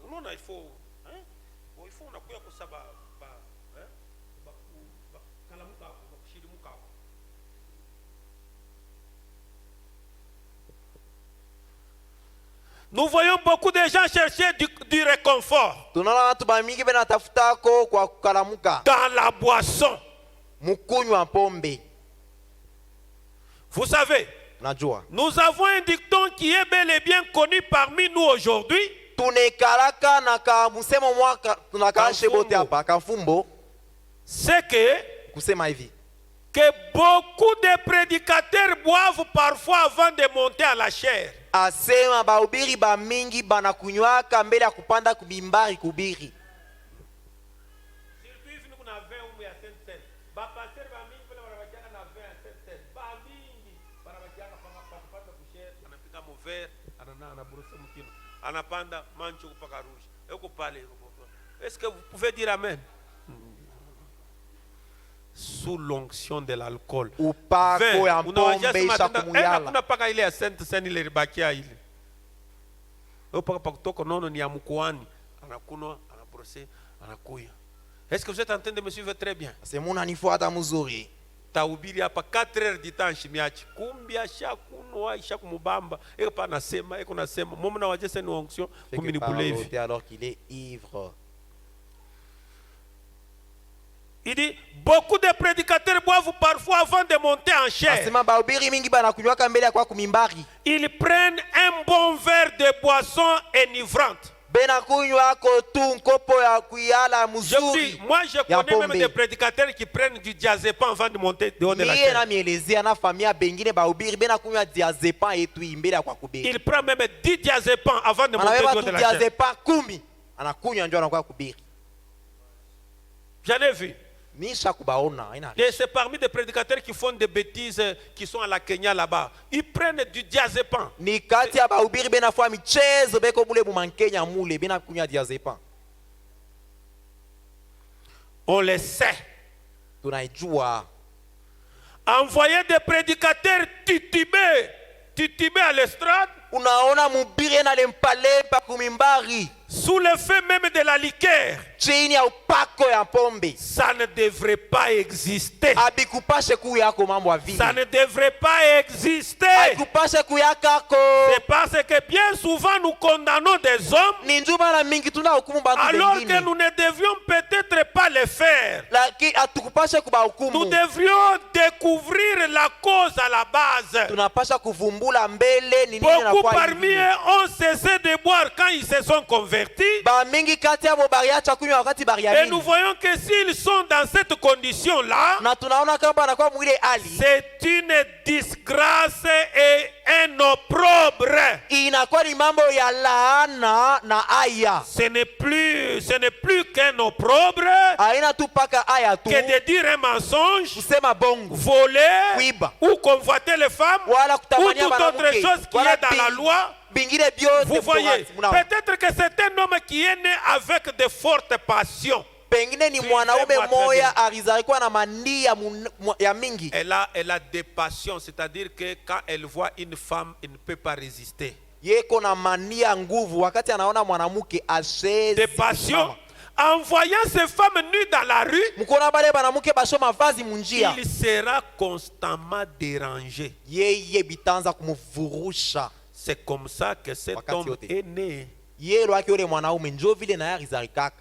unaona il faut unakuya kusaba kalamuka kushirimuka. Nous voyons beaucoup de gens chercher du réconfort tunaona watu bamingi benatafutako kwa kukalamuka dans la boisson. mukunywa pombe. Vous savez, Unajua nous avons un dicton qui est bel et bien connu parmi nous aujourd'hui. tunekalaka na kamusemo mwaka tunakaashe bote Kafumbo. hapa kafumbo C'est que kusema hivi beaucoup de prédicateurs boivent parfois avant de monter à la chair. asema bahubiri bamingi banakunywaka mbele ya kupanda kubimbari kubiri. Est-ce que vous pouvez dire amen? Sous l'onction de l'alcool. Upako ya pombe isha kumuyala. Kuna paka ile ya Sainte Seine ile ribakia ile. Paka kutoka nono ni ya mkoani. Anakunwa, anabrose, anakuya. Est-ce que vous êtes en train de me suivre très bien? Semuna nifuata mzuri. Tahubiri hapa 4 heures du temps shimiachi. Kumbi ashakunwa isha kumubamba. Eko pa nasema, eko nasema. Momo na waje seni onction kumbi ni bulevi. Alors qu'il est ivre. Il dit, beaucoup de prédicateurs boivent parfois avant de monter en chair. Asema bahubiri mingi banakunywaka mbele ya kwa kumimbari. Ils prennent un bon verre de boisson enivrante. Benakunywako tu nkopo ya kuyala Moi, mzuri. je connais même des prédicateurs qui prennent du diazépam avant de monter dehors de la Niye na chair. mielezea na familia bengine bahubiri benakunywa diazepam yetu mbele ya kwa kubiri. Il prend même 10 diazépam avant de monter Anabeba dehors de tu la chair. diazepam 10. Anakunywa ndio anakuwa kubiri. J'en ai vu. Nisha kubaona ina. Et c'est parmi des prédicateurs qui font des bêtises, qui sont à la Kenya là-bas. Ils prennent du diazépam. Ni kati ya bahubiri benafua michezo beko mule mumankenya mule benakunywa diazepam. On le sait. Tunaijua. Envoyer des prédicateurs titubés à l'estrade, Unaona mubiri na lempale pa kumimbari. sous l'effet même de la liqueur. Chini ya upako ya pombe. Ça ne devrait pas exister. Abikupashe kuyako mambo ya vile. Ça ne devrait pas exister. Abikupashe kuyakako. C'est parce que bien souvent nous condamnons des hommes Ni njuma na mingi tunahukumu bantu alors que bengine. nous ne devions peut-être pas le faire. Lakini atukupashe Nous kubahukumu. devrions découvrir la cause à la base. Tunapasha kuvumbula mbele ni nini Beaucoup inakuwa parmi hivi. eux ont cessé de boire quand ils se sont convertis. Ba mingi kati yabo bariacha kunywa wakati Et bariamini. nous voyons que s'ils sont dans cette condition-là, Na tunaona kama anakuwa mwile ali. c'est une disgrâce et un opprobre. Inakuwa ni mambo ya laana na aya. Ce n'est plus qu'un opprobre Haina tu paka aya tu. que de dire un mensonge, Kusema bongo. voler Kuiba. ou convoiter les femmes Wala ou kutamania toute autre banamuke. chose qui Wala est dans la loi. Bingine biote. Vous voyez, Mnaona. peut-être que c'est un homme qui est né avec de fortes passions. Pengine ni mwanaume moya alizalikuwa na mania ya mingi. Elle a des passions, c'est-à-dire que quand elle voit une femme, elle ne peut pas résister. Yeko na mania nguvu wakati anaona mwanamke ashezi. Des passions. En voyant ces femmes nues dans la rue, Mkona bale banamuke basho mavazi munjia. il sera constamment dérangé. Yeye bitanza kumvurusha. C'est comme ça que cet Wakati homme yote. est né. Yeye lwake yule mwanaume njo vile na yarizarikaka.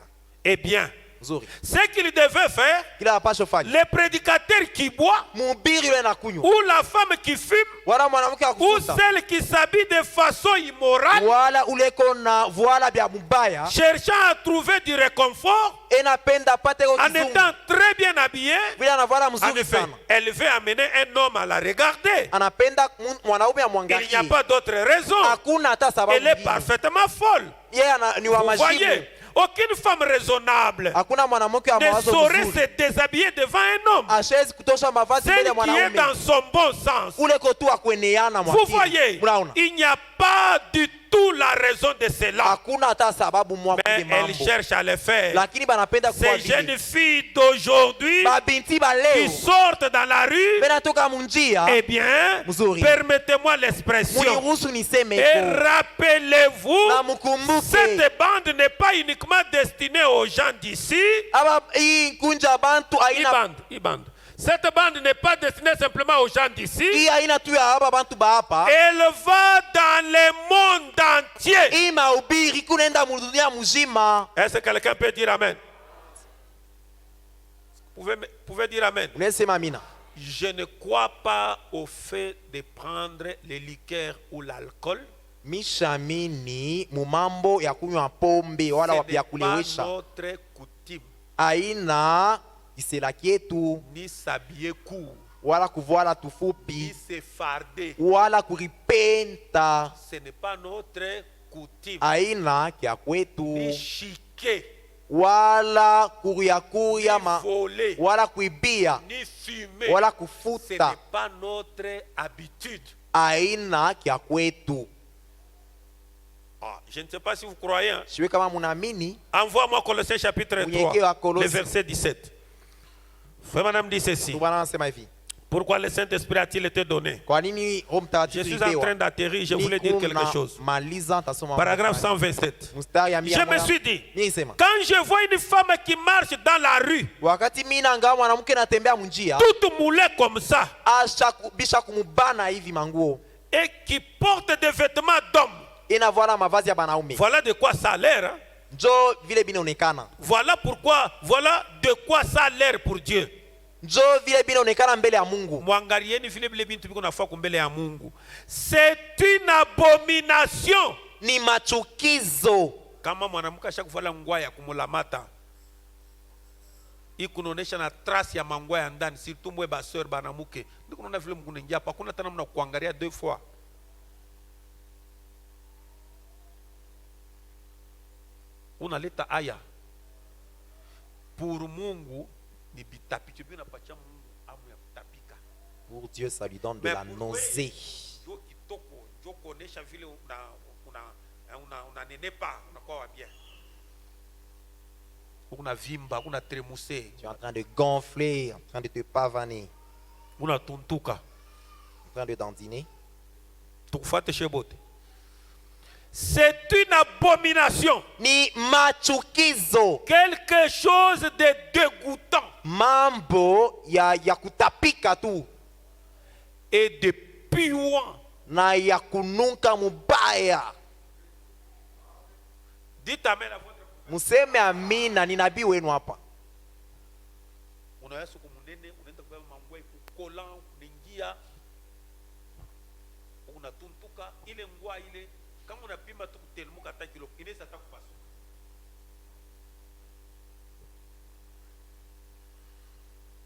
Eh bien, Nzuri. ce qu'il devait faire, Kila apasho fanya. les prédicateurs qui boivent, Mubiri yule na kunywa. ou la femme qui fume, Wala mwanamke ou akufuta. celle qui s'habille de façon immorale, Wala uleko na voila bya mubaya. cherchant à trouver du réconfort, Enapenda pate ko en kizungu. étant très bien habillée. Vile anavala En mzuri effet, sana. elle veut amener un homme à la regarder. Anapenda mwanaume Il n'y a amwangalie. pas d'autre raison. Hakuna hata sababu. Elle est nyingine. parfaitement folle. Yeye ni wa Vous majibu. voyez, aucune femme raisonnable Hakuna mwanamke wa ne mawazo saurait mzuri. se déshabiller devant un homme. Ashezi kutosha mavazi mbele Celle ya qui est mwanaume. dans son bon sens. Ule kotu akueneana Vous mwakili. voyez, Unaona? il n'y a pas du tout la raison de cela. Hakuna hata sababu Mais mwakili elle mambo. cherche à le faire. Lakini banapenda Ces kuwa jeunes vile. filles d'aujourd'hui Babinti qui baleo. sortent dans la rue, Benatoka munjia. eh bien, Mzuri. permettez-moi l'expression. Muniruhusu niseme Et iko. rappelez-vous, Na mkumbuke. cette bande n'est pas uniquement destinée aux gens d'ici. Aba hii kunja bantu aina E-bande. Cette bande n'est pas destinée simplement aux gens d'ici. hii haina tu ya hapa bantu ba hapa. Elle va dans le monde entier. Hii mahubiri kunaenda mudunia mzima. Est-ce que quelqu'un peut dire amen? Vous pouvez dire amen. Unasema amina. Je ne crois pas au fait de prendre les liqueurs ou l'alcool. Mishamini mumambo ya kunywa pombe wala Ce ya n'est pas kulewesha. notre coutume. Aina kisela kietu Ni s'habiller court, wala kuvoala ni tufupi se farder. wala kuripenta. Ce n'est pas notre coutume. Aina kia kwetu Ni chiquer, wala kuria ni voler, wala kuibia ni fumer. wala Ce n'est kufuta. pas notre habitude. Aina kia kwetu. Ah, je ne sais pas si vous croyez. Hein. Siwe kama munaamini. Envoie-moi Colossiens chapitre 3, le verset 17. Frère madame dit ceci. Bwana anasema hivi. Pourquoi le Saint-Esprit a-t-il été donné? Kwa nini Roho Je Mtakatifu suis en train d'atterrir, je voulais dire quelque chose. Maliza tasoma. Paragraphe 127. Mstari ya Je me suis dit, mimi sema. quand je vois une femme qui marche dans la rue, Wakati mimi naangalia mwanamke anatembea munjia, toute moulée comme ça, bisha kumubana hivi manguo. et qui porte des vêtements d'homme, Inavala mavazi ya banaume. voilà de quoi ça a l'air. Hein? Njo vile binaonekana. Voilà de quoi ça a l'air pour Dieu. Njo vile binaonekana mbele ya Mungu. Mwangalieni vile vile bintu biko nafaa kumbele ya Mungu. C'est une abomination. Ni machukizo. Kama mwanamke ashakuvala nguo ya kumulamata, ikunaonesha na trace ya mangwa ya ndani, surtout mwe baseur banamuke. Ndiko unaona vile Mungu anaingia hapa, hakuna tena mna kuangalia deux fois. Unaleta aya. Pour Mungu ni bitapika, bina pacha Mungu amu ya kutapika. Pour Dieu, ça lui donne de la nausée. Jo kitoko, jo kuonesha vile unanenepa, unakuwa wa bien. Unavimba, unatremuser. Tu es en train de gonfler, en train de te pavaner, Unatuntuka. en train de dandiner. Tukufate shebote. C'est une abomination. Ni machukizo. Quelque chose de dégoûtant. Mambo ya kutapika tu. Et de puant. Na ya kunuka mubaya. Dites amen à votre. Museme amina, ni nabii wenu hapa. Unaweza kumunene, unaenda kwa mambo ya kukola, kuningia. Unatuntuka ile ngwa ile kama unapima tu kutelimuka hata kilo inaweza hata kupasuka.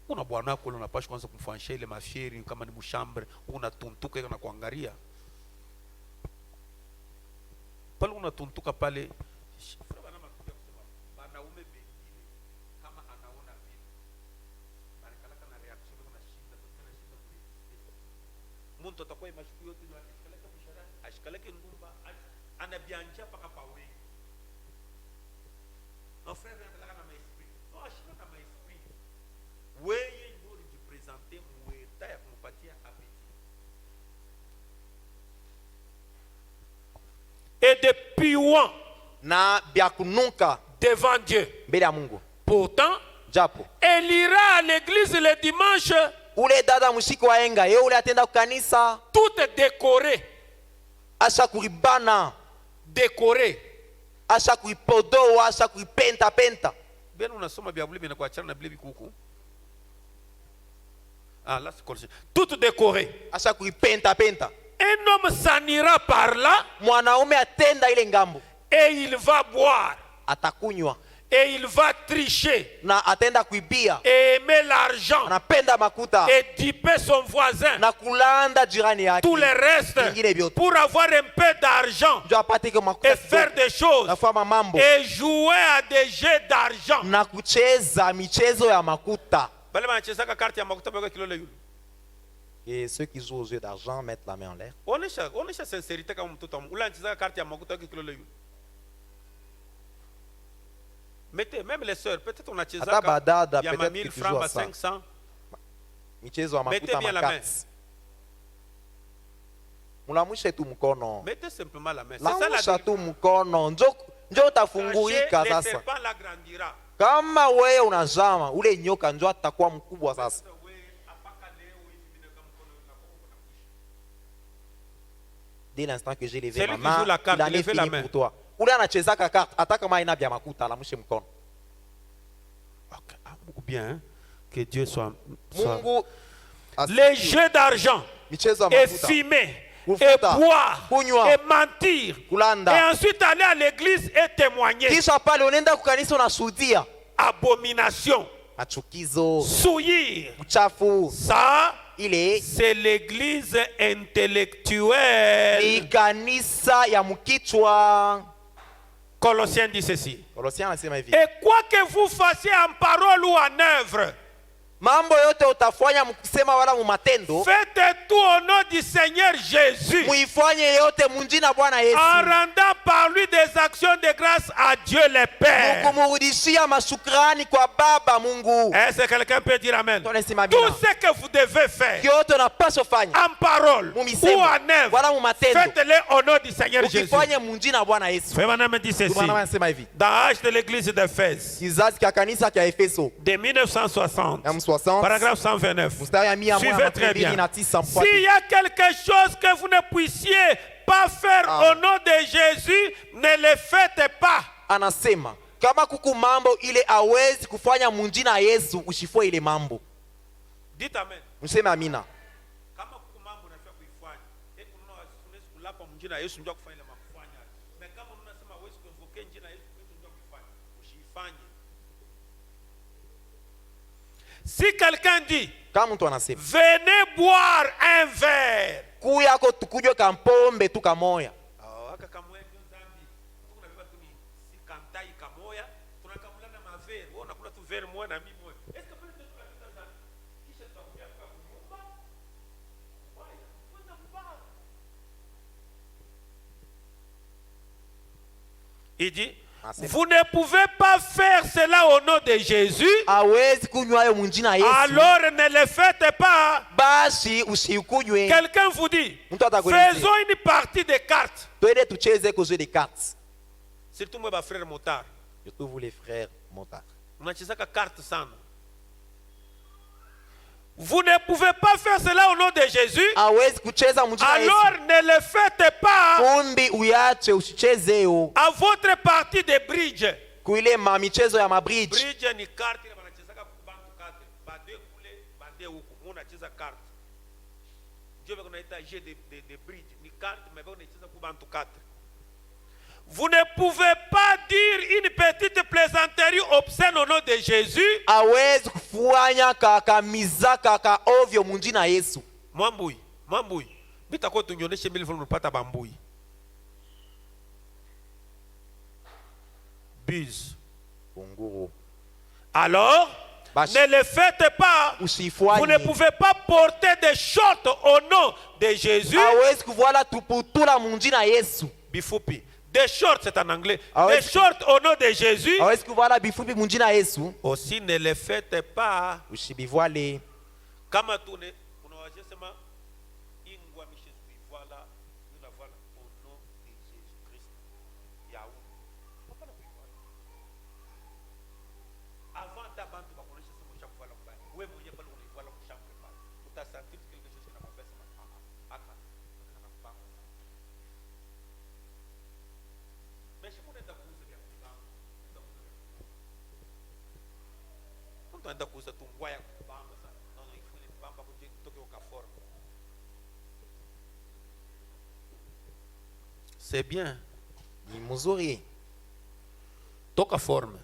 Una bwana wako unapaswa kwanza kumfanisha ile mafieri kama ni mshambre, unatuntuka na kuangalia. Pale unatuntuka pale wanaume wengine kama anaona vile banakalaka na reaction na shinda tena shinda kule. Mtu atakuwa mashuku yote ndio akikaleka mshahara, ashikaleke ndumba, anabianja paka pa wewe. Na frère anataka na maesprit. No ashika na maesprit. Wewe ndio ulijipresenter mueta ya kumpatia appétit. Et de puant Na bya kunuka devant Dieu. mbele ya Mungu. Pourtant, Japo elle ira à l'église le dimanche, ule dada mshiki wa enga yeye ule atenda kukanisa tout décoré, asha kuribana, décoré. asha kuripodoa, asha kuripenta penta. Bien unasoma Biblia inakuachana na Biblia kuku. Ah là c'est Colossiens. Tout décoré. Asha kuripenta penta. Un homme s'en ira par là Mwanaume atenda ile ngambo, et il va boire atakunywa et il va tricher na atenda kuibia, et aimer l'argent anapenda makuta et duper son voisin, na kulanda jirani yake. tout le reste Vingine vyote pour avoir un peu d'argent ndio apate kwa makuta et faire des choses na kufanya mambo et jouer à des jeux d'argent. na kucheza michezo ya makuta. Bale banachezaka carte ya makuta bako kilole yule. Et ceux qui jouent aux jeux d'argent mettent la main en l'air. Onesha sincerité kama mtoto wa Mungu. Ule anachezaka carte ya makuta bako kilole yule. Mettez même les sœurs, peut-être on a chezaka. Hata badada ya peut-être 1000 que tu francs joues à à ça. 500. Michezo ya Mettez makuta bien la main. makati. Mulamushe tu mkono. Mettez simplement la main. C'est ça la Lamusha tu mkono. Njo utafungulika le sasa. serpent l'agrandira. Kama wewe unazama, ule nyoka njo atakuwa mkubwa sasa. Oui, dès l'instant que j'ai levé Celui ma qui main, joue la carte, il en est levez la fini main. pour toi. Ule anachezaka carte hata kama haina vya makuta la mshe mkono. Ok. Ah, beaucoup bien. Hein? Que Dieu soit. Mungu Les jeux d'argent, michezo ya et makuta, fumer, et Kufuta, boire, kunywa, et mentir, kulanda. et ensuite aller à l'église et témoigner. Kisha pale unaenda kukanisa unashuhudia Abomination, machukizo, souillir. uchafu. Ça, Ile c'est l'église intellectuelle. ni kanisa ya mkichwa. Colossiens dit ceci. Kolosiana anasema hivi, Et quoi que vous fassiez en parole ou en œuvre, mambo yote utafanya mkusema wala mu matendo, faites tout au nom du Seigneur Jésus, muifanye yote munjina Bwana Yesu, en rendant par lui des actions de grâce à Dieu le Père. mukumurudishia mashukrani kwa Baba Mungu. Est-ce que quelqu'un peut dire Amen? Tunasema Tout amina. ce que vous devez faire Yote unapaswa fanya en parole ou mumisemo en œuvre, wala mu matendo, faites-le au nom du Seigneur Jésus. ukifanye munjina Bwana Yesu. Frère Branham dit ceci. Bwana anasema hivi, Dans l'âge de l'église d'Éphèse, kizazi kya kanisa kya Efeso de 1960, ya 60 paragraphe 129. mstari ya 100 Suivez très bien. na 9 S'il y a quelque chose que vous ne puissiez pas faire au nom de Jésus, ne le faites pas. anasema kama kuku mambo ile awezi kufanya munjina Yesu, ushifue ile mambo. Dites Amen. Mseme amina. Kama kuku mambo unafaa kuifanya, unaweza kulapa mjina Yesu ndio kufanya ile makufanya. Na kama unasema hawezi kuinvoke jina Yesu ndio kufanya, usifanye. Si quelqu'un dit, Kama mtu anasema venez boire un verre. kuyako tukujwe kampombe tu kamoya, Aka kamoya ndio dhambi. Tunabeba tu ni si kantai kamoya, tunakamulana mavere. Wewe unakula tu verre moja na mimi moja. Est-ce que pale tunapita sana? Kisha tutakuja kwa nyumba. Waya, kwenda mbaya. Il dit, vous ne pouvez pas faire cela au nom de Jésus, awezi kunywa hayo munjina Yesu, alors ne le faites pas. basi usikunywe. Quelqu'un vous dit, Mtu atakuelezea, faisons une partie de cartes. twende tucheze ko jeu de cartes. Surtout moi, ma frère motard. Surtout vous les frères motards, Unachezaka carte sana. Vous ne pouvez pas faire cela au nom de Jésus, awezi kucheza munjina Yesu, alors ne le faites pas kumbi uyache usichezeo à votre partie de bridge. kuile ma michezo ya mabridge. Bridge ni carte ile wanachezaka kubantu kate. Bade kule, bade huku. Unacheza carte. Ndio bako naita jeu de bridge. Ni carte mais bako unacheza kubantu kate. Vous ne pouvez pas dire une petite plaisanterie obscène au nom de Jésus. Awezi kufanya kakamiza kaka ovyo munjina Yesu. Mwambui, mwambui. Bitako tunyonyeshe mbili fulani unapata bambui. Bise. Bongoro. Alors, Bash. ne le faites pas. Usifanye. Vous ne pouvez pas porter des shorts au nom de Jésus. Awezi kuvala tuputula munjina Yesu. Bifupi. Des shorts, c'est en anglais. Ah ouais. Des shorts au nom de Jésus. Awezi kuvala bifupi munjina Yesu. Aussi ne le faites pas. Usibivwale. Kama tu ne unawaje sema ingwa mishe kuivala unavala au nom de Jésus Christ. Yaou. Hapana kuivala. Avant ta bantu bakonesha sema ushakuvala mbaya. Wewe mwenyewe pale unaivala kushambre pale. Utasentir quelque chose na mapesa aka. Mesha kunaenda kuuza vya kubanga. Utaenda kuuza tu ngwa ya kubanga sana. Naona ifuni bamba kuje kutoka ukaforma. C'est bien. Ni mzuri. Toka forme.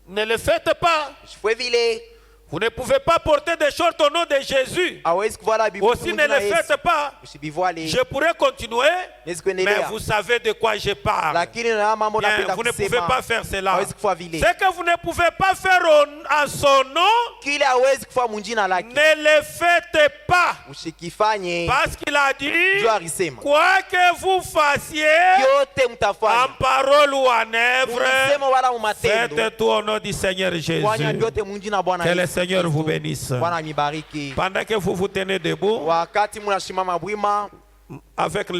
Ne le faites pas. Usifue vile. Vous ne pouvez pas porter des shorts au nom de Jésus. Awezi kuvala bifupi Aussi ne munjina le Yesu. faites pas. Usibivwale. Je pourrais continuer, Nezi mais kuendelea. vous savez de quoi je parle. Lakini na mambo Bien, napenda vous ne pouvez kusema. pas faire cela. Awezi kufa vile. Ce que vous ne pouvez pas faire en son nom, Kile awezi kufa munjina lake. ne le faites pas. Usikifanye. Parce qu'il a dit, Dieu alisema. quoi que vous fassiez, Yote en mtafanya. parole ou en œuvre, Munisemo wala mu matendo. faites tout au nom du Seigneur Jésus. Fanya vyote munjina Bwana Que le Yesu. Seigneur vous bénisse. Bwana nibariki. Pendant que vous vous tenez debout, Wakati munashimama bwima avec les